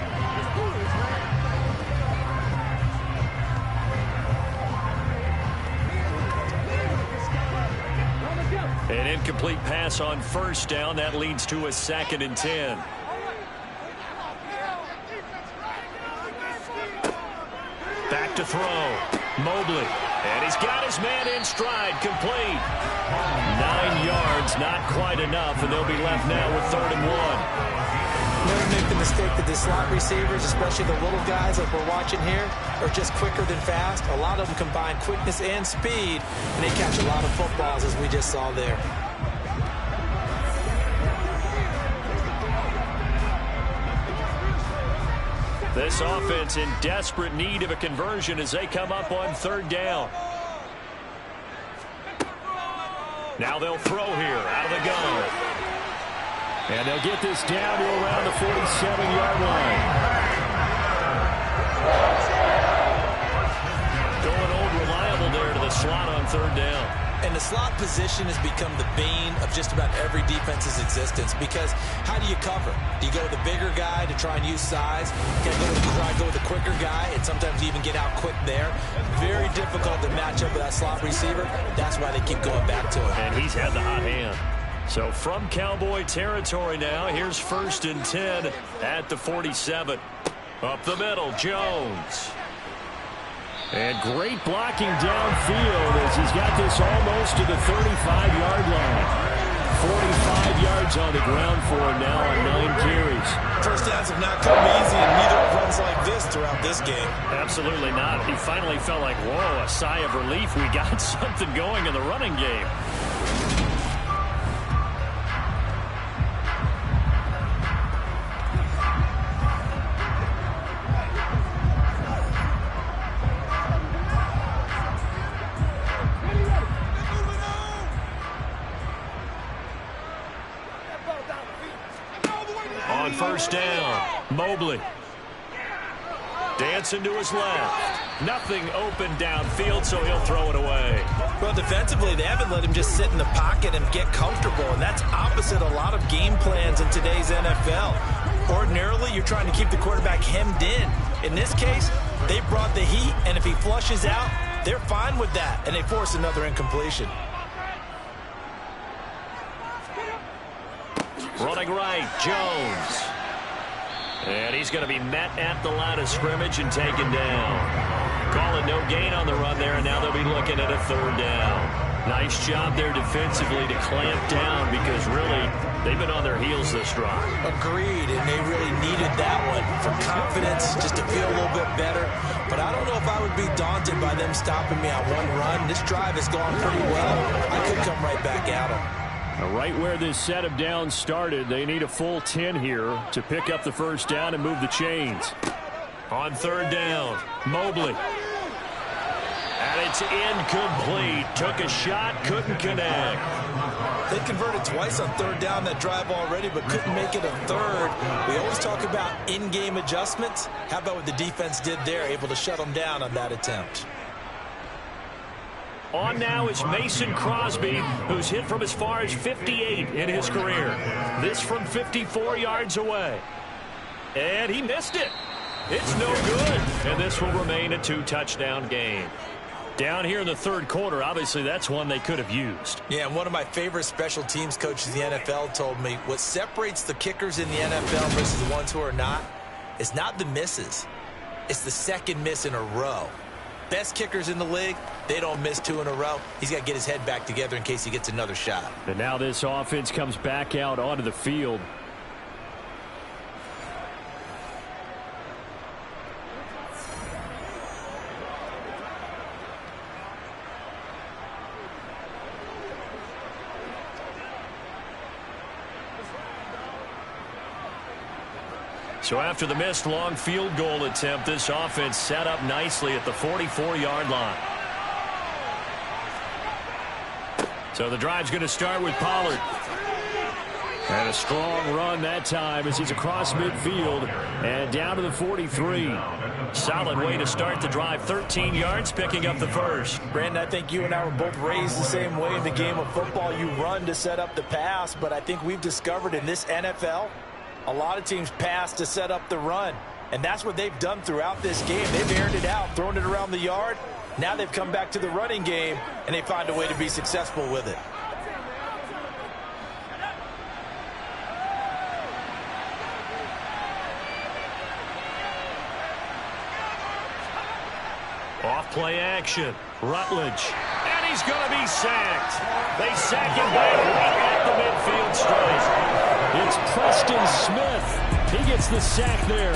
An incomplete pass on first down. That leads to a 2nd and 10. Back to throw. Mobley. And he's got his man in stride. Complete. 9 yards, not quite enough, and they'll be left now with 3rd and 1. Never make the mistake that the slot receivers, especially the little guys like we're watching here, are just quicker than fast. A lot of them combine quickness and speed, and they catch a lot of footballs, as we just saw there. This offense in desperate need of a conversion as they come up on 3rd down. Now they'll throw here out of the gun. And they'll get this down to around the 47-yard line. Going old reliable there to the slot on third down. And the slot position has become the bane of just about every defense's existence, because how do you cover? Do you go with the bigger guy to try and use size? Can you try to go with the quicker guy and sometimes even get out quick there? Very difficult to match up with that slot receiver. That's why they keep going back to him. And he's had the hot hand. So from Cowboy territory now, here's 1st and 10 at the 47. Up the middle, Jones. And great blocking downfield as he's got this almost to the 35-yard line. 45 yards on the ground for him now on 9 carries. First downs have not come easy, and neither have runs like this throughout this game. Absolutely not. He finally felt like, whoa, a sigh of relief. We got something going in the running game. On first down, Mobley. Dancing to his left. Nothing open downfield, so he'll throw it away. Well, defensively, they haven't let him just sit in the pocket and get comfortable, and that's opposite a lot of game plans in today's NFL. Ordinarily, you're trying to keep the quarterback hemmed in. In this case, they brought the heat, and if he flushes out, they're fine with that, and they force another incompletion. Running right, Jones. And he's going to be met at the line of scrimmage and taken down. Calling no gain on the run there, and now they'll be looking at a third down. Nice job there defensively to clamp down, because really, they've been on their heels this drive. Agreed, and they really needed that one for confidence, just to feel a little bit better. But I don't know if I would be daunted by them stopping me on one run. This drive has gone pretty well. I could come right back at them. Right where this set of downs started, they need a full 10 here to pick up the first down and move the chains. On third down, Mobley. And it's incomplete. Took a shot, couldn't connect. They converted twice on third down that drive already, but couldn't make it a third. We always talk about in-game adjustments. How about what the defense did there, able to shut them down on that attempt? On now is Mason Crosby, who's hit from as far as 58 in his career. This from 54 yards away. And he missed it. It's no good. And this will remain a 2-touchdown game. Down here in the third quarter, obviously that's one they could have used. Yeah, and one of my favorite special teams coaches in the NFL told me what separates the kickers in the NFL versus the ones who are not is not the misses. It's the second miss in a row. Best kickers in the league, they don't miss 2 in a row. He's got to get his head back together in case he gets another shot. And now this offense comes back out onto the field. So after the missed long field goal attempt, this offense set up nicely at the 44-yard line. So the drive's going to start with Pollard. And a strong run that time as he's across midfield and down to the 43. Solid way to start the drive. 13 yards, picking up the first. Brandon, I think you and I were both raised the same way in the game of football. You run to set up the pass, but I think we've discovered in this NFL, a lot of teams pass to set up the run, and that's what they've done throughout this game. They've aired it out, thrown it around the yard. Now they've come back to the running game, and they find a way to be successful with it. Off-play action, Rutledge, and he's going to be sacked. They sack him back right at the midfield stripe. It's Preston Smith. He gets the sack there.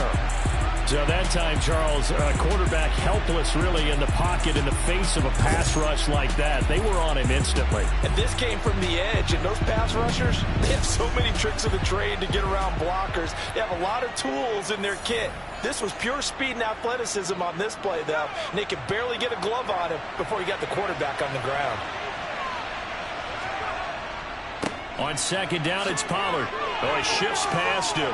So that time, Charles, quarterback helpless really in the pocket in the face of a pass rush like that. They were on him instantly. And this came from the edge, and those pass rushers, they have so many tricks of the trade to get around blockers. They have a lot of tools in their kit. This was pure speed and athleticism on this play, though, and they could barely get a glove on him before he got the quarterback on the ground. On second down, it's Pollard. Oh, he shifts past him.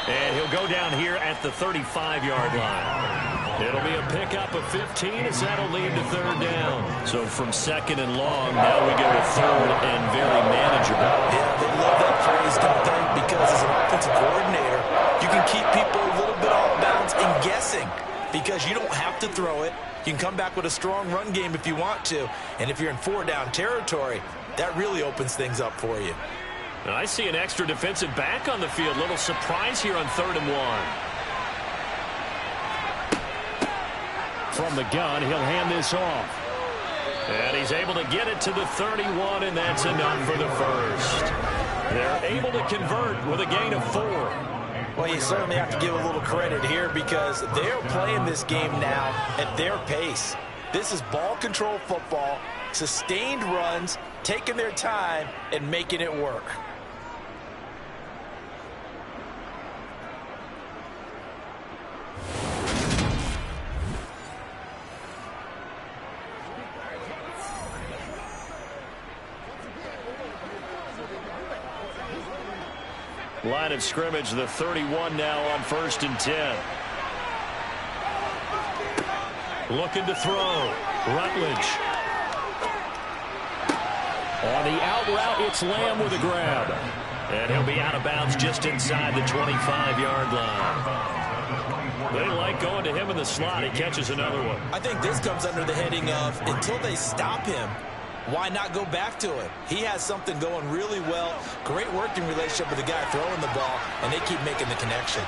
And he'll go down here at the 35-yard line. It'll be a pickup of 15 as that'll lead to third down. So from second and long, now we go to third and very manageable. Yeah, they love that phrase, don't they? Because as an offensive coordinator, you can keep people a little bit off balance and guessing because you don't have to throw it. You can come back with a strong run game if you want to. And if you're in four-down territory, that really opens things up for you. And I see an extra defensive back on the field. Little surprise here on 3rd and 1. From the gun, he'll hand this off. And he's able to get it to the 31, and that's enough for the first. They're able to convert with a gain of 4. Well, you certainly have to give a little credit here because they're playing this game now at their pace. This is ball control football, sustained runs, taking their time, and making it work. Line of scrimmage, the 31 now on 1st and 10. Looking to throw. Rutledge. On the out route, it's Lamb with a grab. And he'll be out of bounds just inside the 25-yard line. They like going to him in the slot. He catches another one. I think this comes under the heading of until they stop him, why not go back to it? He has something going really well. Great working relationship with the guy throwing the ball, and they keep making the connection.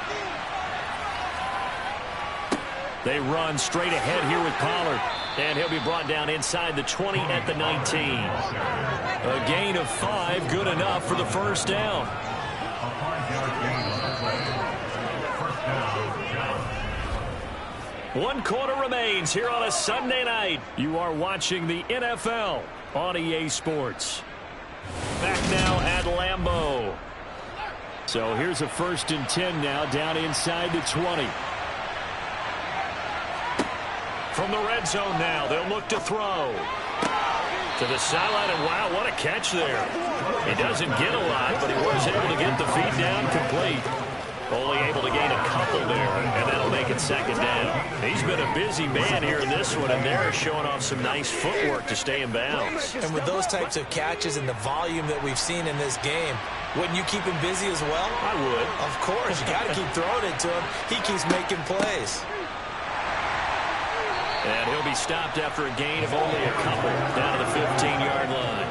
They run straight ahead here with Pollard. And he'll be brought down inside the 20 at the 19. A gain of 5, good enough for the first down. A 5-yard gain on the play. First down, Dallas. 1 quarter remains here on a Sunday night. You are watching the NFL on EA Sports. Back now at Lambeau. So here's a 1st and 10 now down inside the 20. From the red zone now, they'll look to throw. To the sideline, and wow, what a catch there. He doesn't get a lot, but he was able to get the feet down complete. Only able to gain a couple there, and that'll make it 2nd down. He's been a busy man here in this one, and they're showing off some nice footwork to stay in bounds. And with those types of catches and the volume that we've seen in this game, wouldn't you keep him busy as well? I would. Of course, you got to keep throwing it to him. He keeps making plays. And he'll be stopped after a gain of only a couple down to the 15-yard line.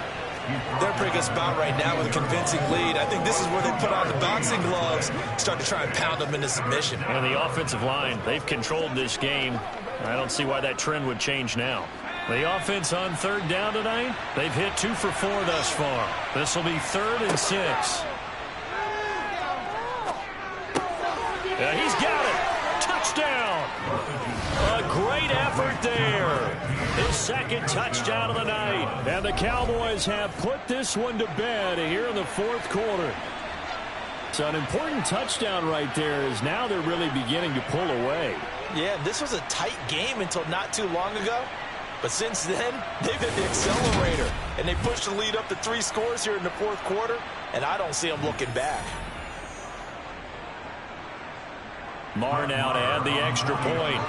They're a pretty good spot right now with a convincing lead. I think this is where they put on the boxing gloves, start to try and pound them into submission. And the offensive line, they've controlled this game. I don't see why that trend would change now. The offense on 3rd down tonight, they've hit 2 for 4 thus far. This will be 3rd and 6. He's got it. Touchdown. A great effort there. His 2nd touchdown of the night. And the Cowboys have put this one to bed here in the 4th quarter. So an important touchdown right there is now they're really beginning to pull away. Yeah, this was a tight game until not too long ago. But since then, they've hit the accelerator. And they pushed the lead up to 3 scores here in the 4th quarter. And I don't see them looking back. Marr now to add the extra point.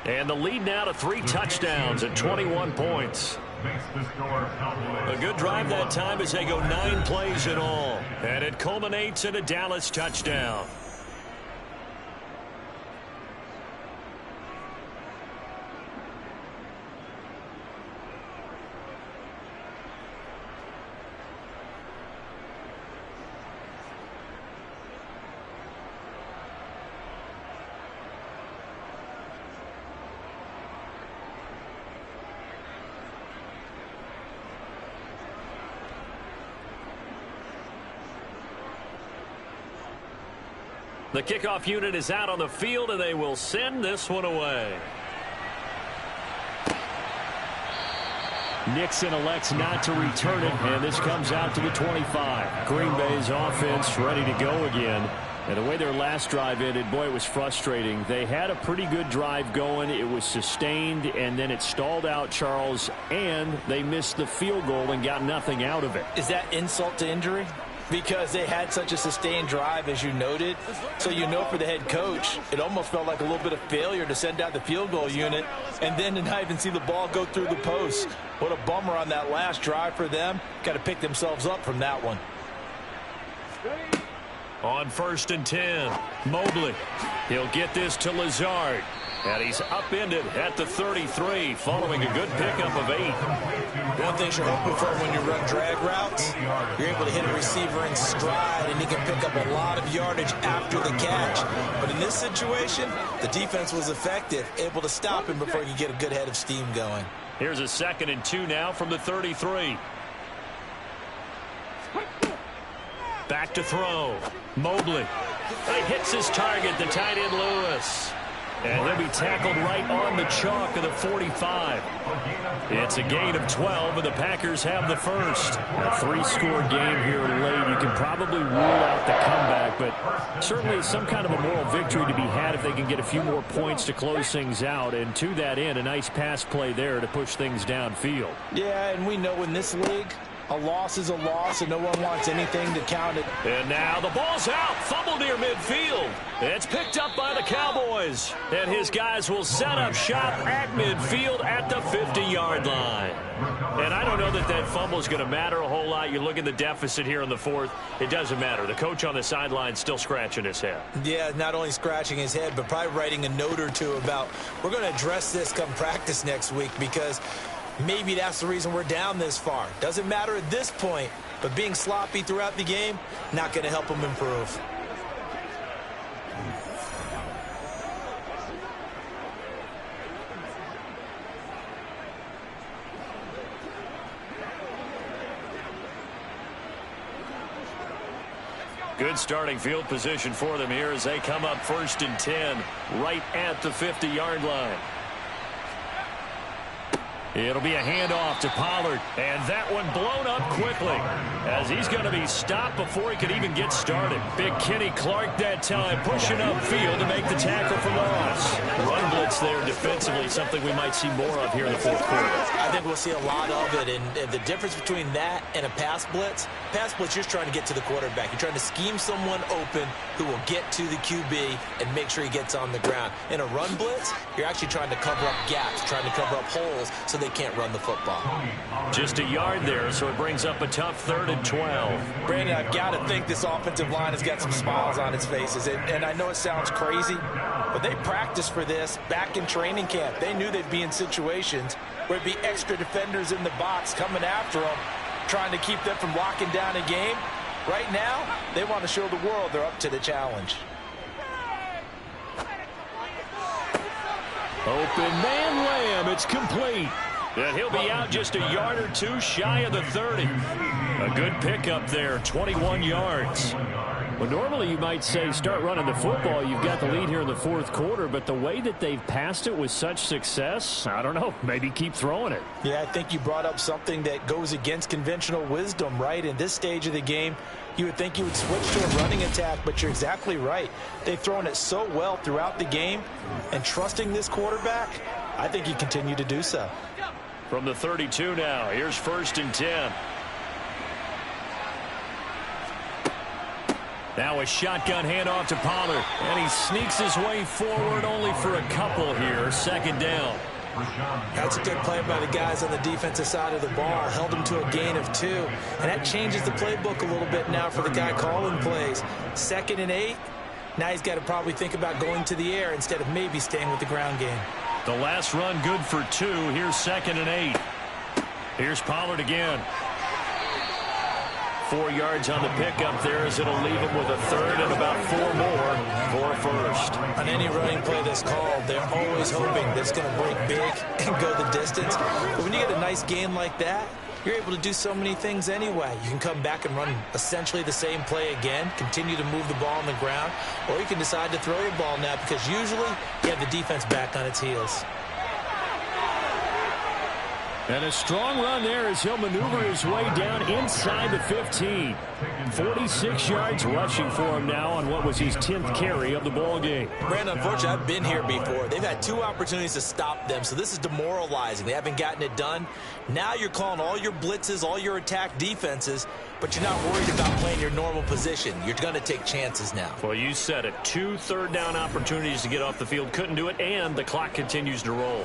And the lead now to 3 touchdowns at 21 points. A good drive that time as they go 9 plays in all. And it culminates in a Dallas touchdown. The kickoff unit is out on the field, and they will send this one away. Nixon elects not to return it, and this comes out to the 25. Green Bay's offense ready to go again. And the way their last drive ended, boy, it was frustrating. They had a pretty good drive going. It was sustained, and then it stalled out, Charles, and they missed the field goal and got nothing out of it. Is that insult to injury? Because they had such a sustained drive, as you noted. So you know for the head coach, it almost felt like a little bit of failure to send out the field goal unit and then to not even see the ball go through the post. What a bummer on that last drive for them. Got to pick themselves up from that one. On 1st and 10, Mobley. He'll get this to Lazard. And he's upended at the 33 following a good pickup of 8. One thing you're hoping for when you run drag routes, you're able to hit a receiver in stride and he can pick up a lot of yardage after the catch. But in this situation, the defense was effective, able to stop him before he could get a good head of steam going. Here's a 2nd and 2 now from the 33. Back to throw. Mobley. He hits his target, the tight end Lewis. And he'll be tackled right on the chalk of the 45. It's a gain of 12, and the Packers have the first. A 3-score game here late. You can probably rule out the comeback, but certainly some kind of a moral victory to be had if they can get a few more points to close things out. And to that end, a nice pass play there to push things downfield. Yeah, and we know in this league, a loss is a loss, and no one wants anything to count it. And now the ball's out. Fumble near midfield. It's picked up by the Cowboys. And his guys will set up shop at midfield at the 50-yard line. And I don't know that that fumble is going to matter a whole lot. You look at the deficit here in the 4th. It doesn't matter. The coach on the sideline still scratching his head. Yeah, not only scratching his head, but probably writing a note or two about we're going to address this come practice next week because maybe that's the reason we're down this far. Doesn't matter at this point, but being sloppy throughout the game, not going to help them improve. Good starting field position for them here as they come up 1st and 10 right at the 50-yard line. It'll be a handoff to Pollard, and that one blown up quickly as he's going to be stopped before he could even get started. Big Kenny Clark that time pushing upfield to make the tackle for loss. Run blitz there defensively, something we might see more of here in the 4th quarter. I think we'll see a lot of it, and the difference between that and a pass blitz, you're just trying to get to the quarterback. You're trying to scheme someone open who will get to the QB and make sure he gets on the ground. In a run blitz, you're actually trying to cover up gaps, trying to cover up holes so they can't run the football. Just a yard there, so it brings up a tough 3rd and 12. Brandon, I've got to think this offensive line has got some smiles on its faces, and I know it sounds crazy, but they practiced for this back in training camp. They knew they'd be in situations where it'd be extra defenders in the box coming after them, trying to keep them from locking down a game. Right now, they want to show the world they're up to the challenge. Open man Lamb, it's complete. And he'll be out just a yard or two shy of the 30. A good pickup there, 21 yards. Well, normally you might say start running the football. You've got the lead here in the 4th quarter, but the way that they've passed it with such success, I don't know, maybe keep throwing it. Yeah, I think you brought up something that goes against conventional wisdom, right? In this stage of the game, you would think you would switch to a running attack, but you're exactly right. They've thrown it so well throughout the game, and trusting this quarterback, I think you continue to do so. From the 32 now, here's 1st and 10. Now a shotgun handoff to Pollard, and he sneaks his way forward only for a couple here. 2nd down. That's a good play by the guys on the defensive side of the ball. Held him to a gain of 2, and that changes the playbook a little bit now for the guy calling plays. 2nd and 8. Now he's got to probably think about going to the air instead of maybe staying with the ground game. The last run good for 2. Here's 2nd and 8. Here's Pollard again. 4 yards on the pickup there as it'll leave him with a 3rd and about 4 more for a 1st. On any running play that's called, they're always hoping that it's going to break big and go the distance. But when you get a nice gain like that, you're able to do so many things anyway. You can come back and run essentially the same play again, continue to move the ball on the ground, or you can decide to throw the ball now because usually you have the defense back on its heels. And a strong run there as he'll maneuver his way down inside the 15. 46 yards rushing for him now on what was his 10th carry of the ball game. Brandon, unfortunately, I've been here before. They've had 2 opportunities to stop them, so this is demoralizing. They haven't gotten it done. Now you're calling all your blitzes, all your attack defenses, but you're not worried about playing your normal position. You're going to take chances now. Well, you said it. 2 third-down opportunities to get off the field. Couldn't do it, and the clock continues to roll.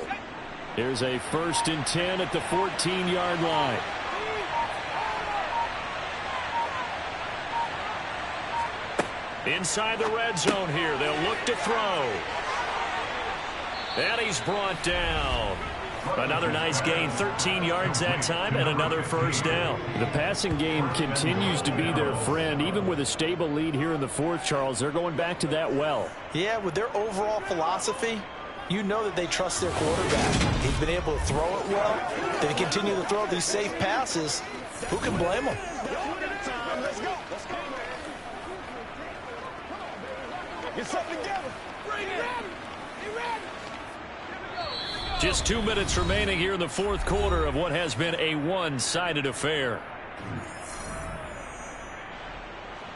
Here's a 1st and 10 at the 14-yard line. Inside the red zone here. They'll look to throw. And he's brought down. Another nice gain, 13 yards that time, and another 1st down. The passing game continues to be their friend. Even with a stable lead here in the 4th, Charles, they're going back to that well. Yeah, with their overall philosophy, you know that they trust their quarterback. He's been able to throw it well. They continue to throw these safe passes. Who can blame them? Let's go. Get something together. Bring it. Get ready. Just 2 minutes remaining here in the 4th quarter of what has been a one-sided affair.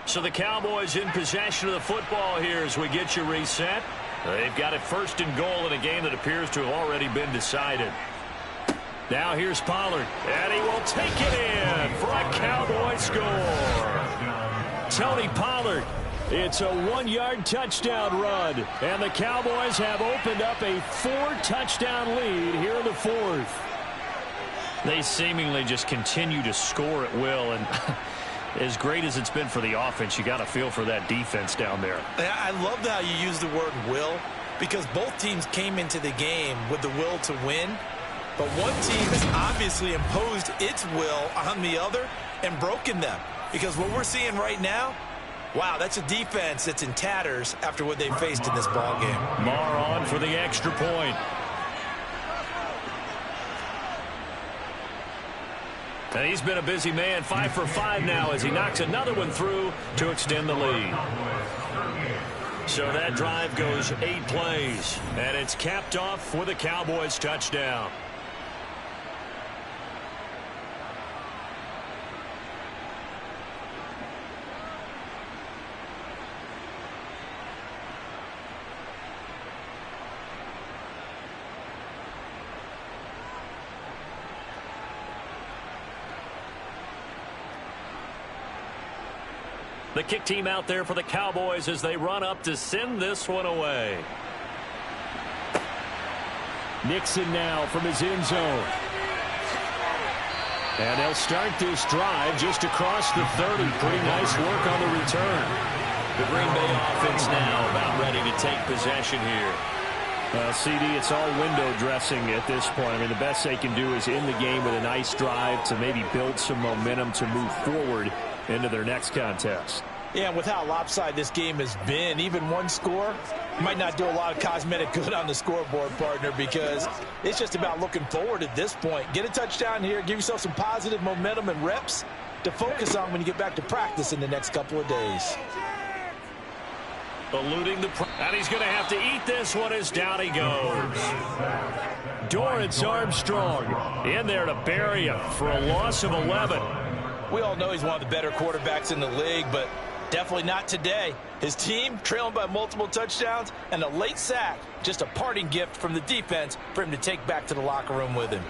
So the Cowboys in possession of the football here as we get you reset. They've got it 1st and goal in a game that appears to have already been decided. Now here's Pollard, and he will take it in for a Cowboy score. Tony Pollard. It's a 1-yard touchdown run, and the Cowboys have opened up a 4-touchdown lead here in the 4th. They seemingly just continue to score at will, and as great as it's been for the offense, you got to feel for that defense down there. I love how you use the word will, because both teams came into the game with the will to win, but one team has obviously imposed its will on the other and broken them, because what we're seeing right now, wow, that's a defense that's in tatters after what they faced in this ball game. Marr on for the extra point. And he's been a busy man, 5 for 5 now as he knocks another one through to extend the lead. So that drive goes 8 plays, and it's capped off with a Cowboys touchdown. The kick team out there for the Cowboys as they run up to send this one away. Nixon now from his end zone. And they'll start this drive just across the 30. Pretty nice work on the return. The Green Bay offense now about ready to take possession here. CD, it's all window dressing at this point. I mean, the best they can do is end the game with a nice drive to maybe build some momentum to move forward into their next contest. Yeah, with how lopsided this game has been, even one score might not do a lot of cosmetic good on the scoreboard, partner, because it's just about looking forward at this point. Get a touchdown here, give yourself some positive momentum and reps to focus on when you get back to practice in the next couple of days. Eluding the and he's going to have to eat this one as down he goes. Dorrance Armstrong in there to bury him for a loss of 11. We all know he's one of the better quarterbacks in the league, but definitely not today. His team trailing by multiple touchdowns and a late sack, just a parting gift from the defense for him to take back to the locker room with him.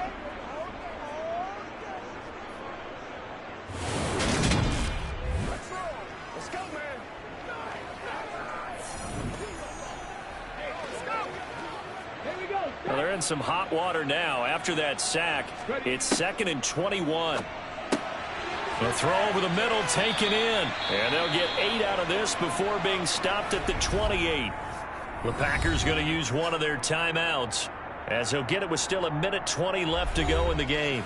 Let's go, man. Here we go. Well, they're in some hot water now. After that sack, it's 2nd and 21. The throw over the middle taken in. And they'll get 8 out of this before being stopped at the 28. The Packers going to use one of their timeouts as they'll get it with still 1:20 left to go in the game.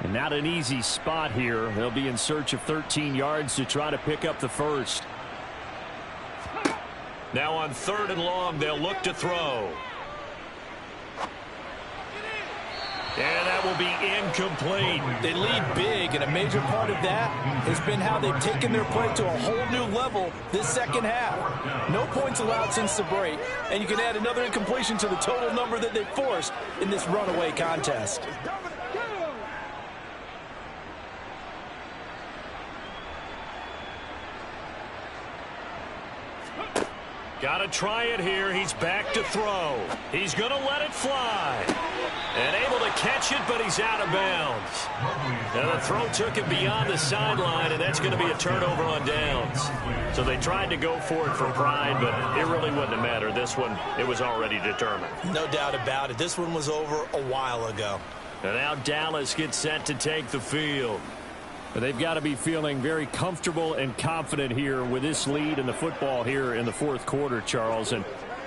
And not an easy spot here. They'll be in search of 13 yards to try to pick up the first. Now on 3rd and long, they'll look to throw. And that will be incomplete. They lead big, and a major part of that has been how they've taken their play to a whole new level this second half. No points allowed since the break, and you can add another incompletion to the total number that they forced in this runaway contest. Got to try it here. He's back to throw. He's going to let it fly. And able to catch it, but he's out of bounds. Now the throw took him beyond the sideline, and that's going to be a turnover on downs. So they tried to go for it for pride, but it really wouldn't have mattered. This one, it was already determined. No doubt about it. This one was over a while ago. And now Dallas gets set to take the field. But they've got to be feeling very comfortable and confident here with this lead in the football here in the fourth quarter, Charles. And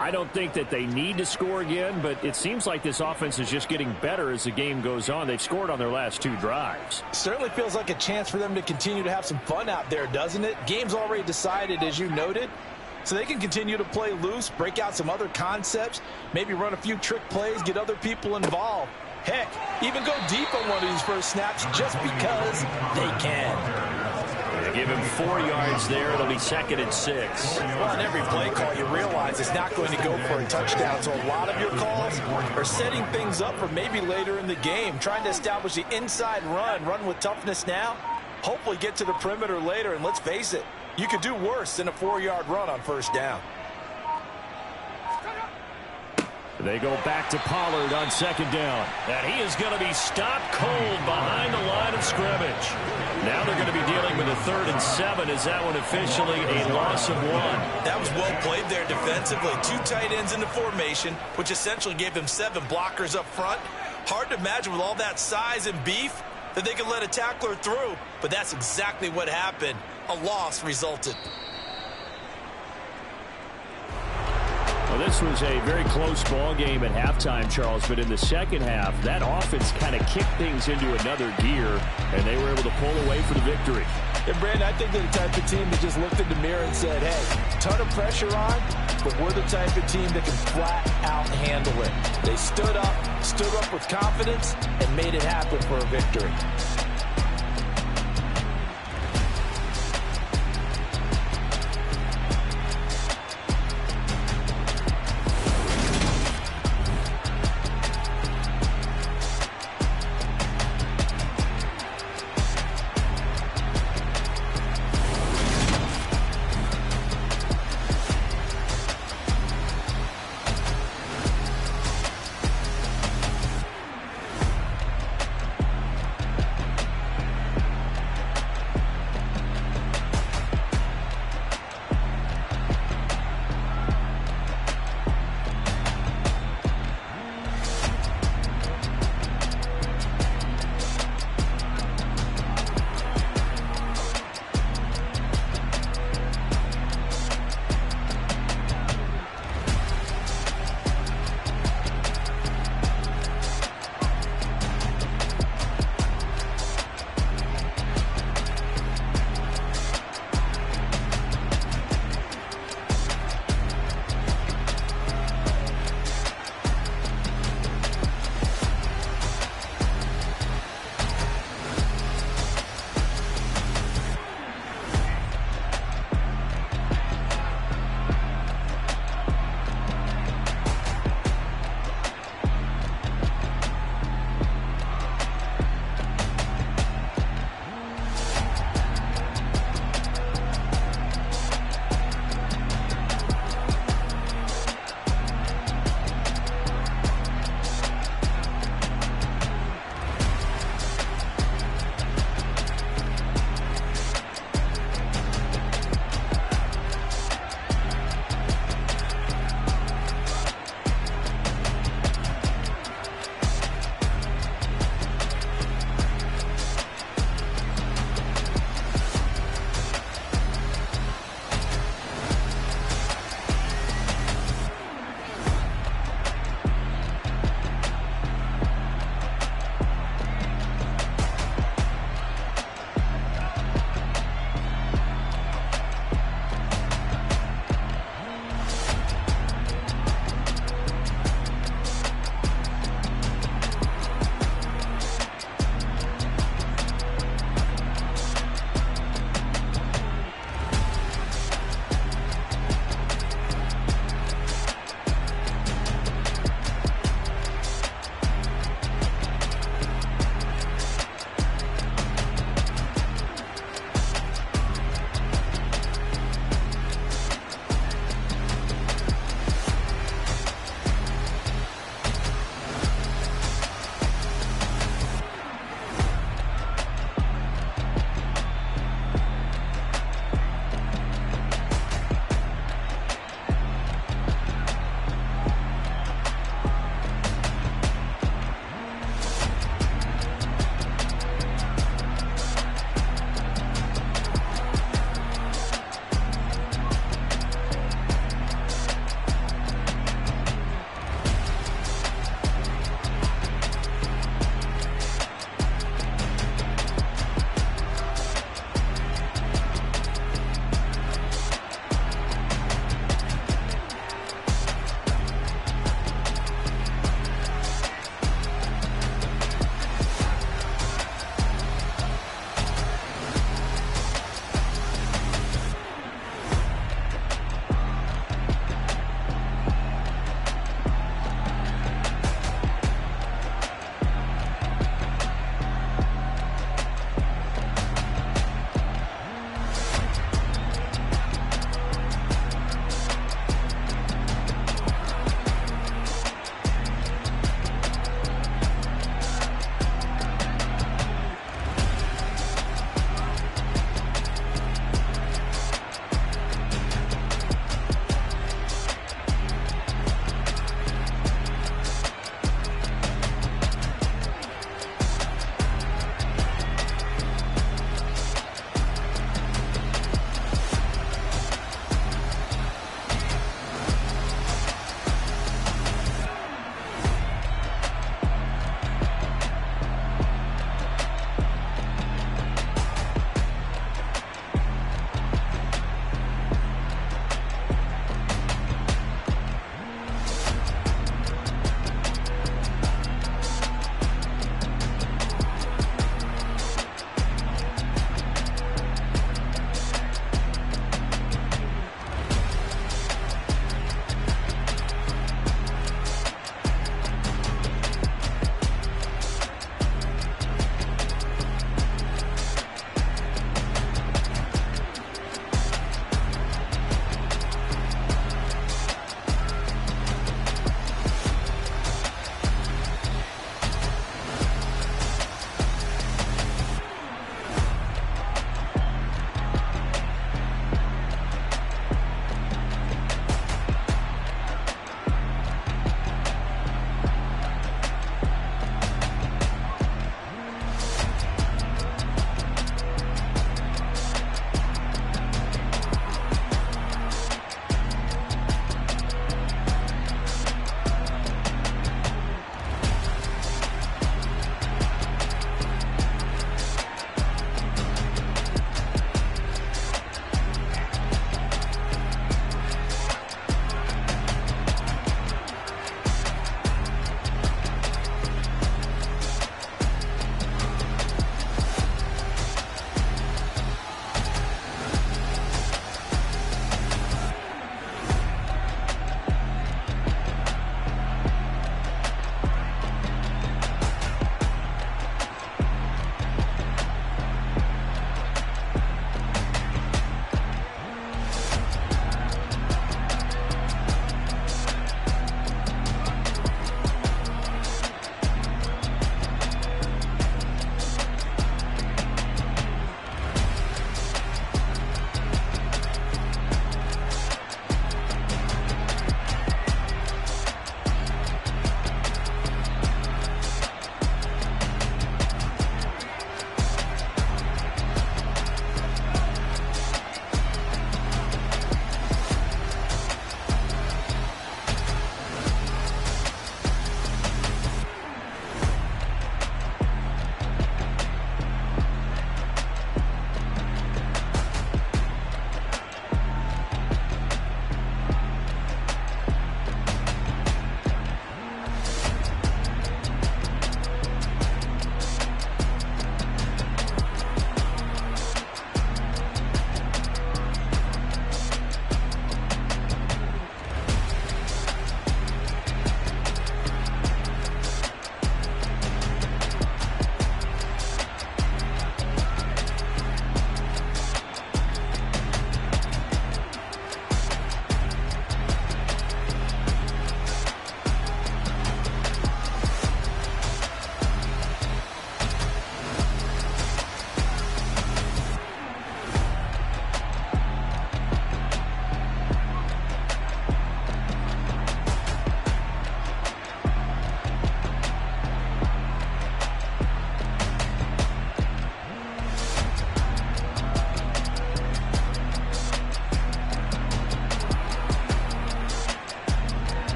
I don't think that they need to score again, but it seems like this offense is just getting better as the game goes on. They've scored on their last 2 drives. Certainly feels like a chance for them to continue to have some fun out there, doesn't it? Game's already decided, as you noted. So they can continue to play loose, break out some other concepts, maybe run a few trick plays, get other people involved. Heck, even go deep on one of these first snaps just because they can. They give him 4 yards there. It'll be 2nd and 6. Well, on every play call, you realize it's not going to go for a touchdown. So a lot of your calls are setting things up for maybe later in the game, trying to establish the inside run with toughness now, hopefully get to the perimeter later. And let's face it, you could do worse than a 4-yard run on first down. They go back to Pollard on 2nd down. And he is going to be stopped cold behind the line of scrimmage. Now they're going to be dealing with a 3rd and 7. Is that one officially a loss of 1? That was well played there defensively. 2 tight ends in the formation, which essentially gave them 7 blockers up front. Hard to imagine with all that size and beef that they could let a tackler through. But that's exactly what happened. A loss resulted. Well, this was a very close ball game at halftime, Charles, but in the second half, that offense kind of kicked things into another gear, and they were able to pull away for the victory. And, Brandon, I think they're the type of team that just looked in the mirror and said, hey, ton of pressure on, but we're the type of team that can flat out handle it. They stood up with confidence, and made it happen for a victory.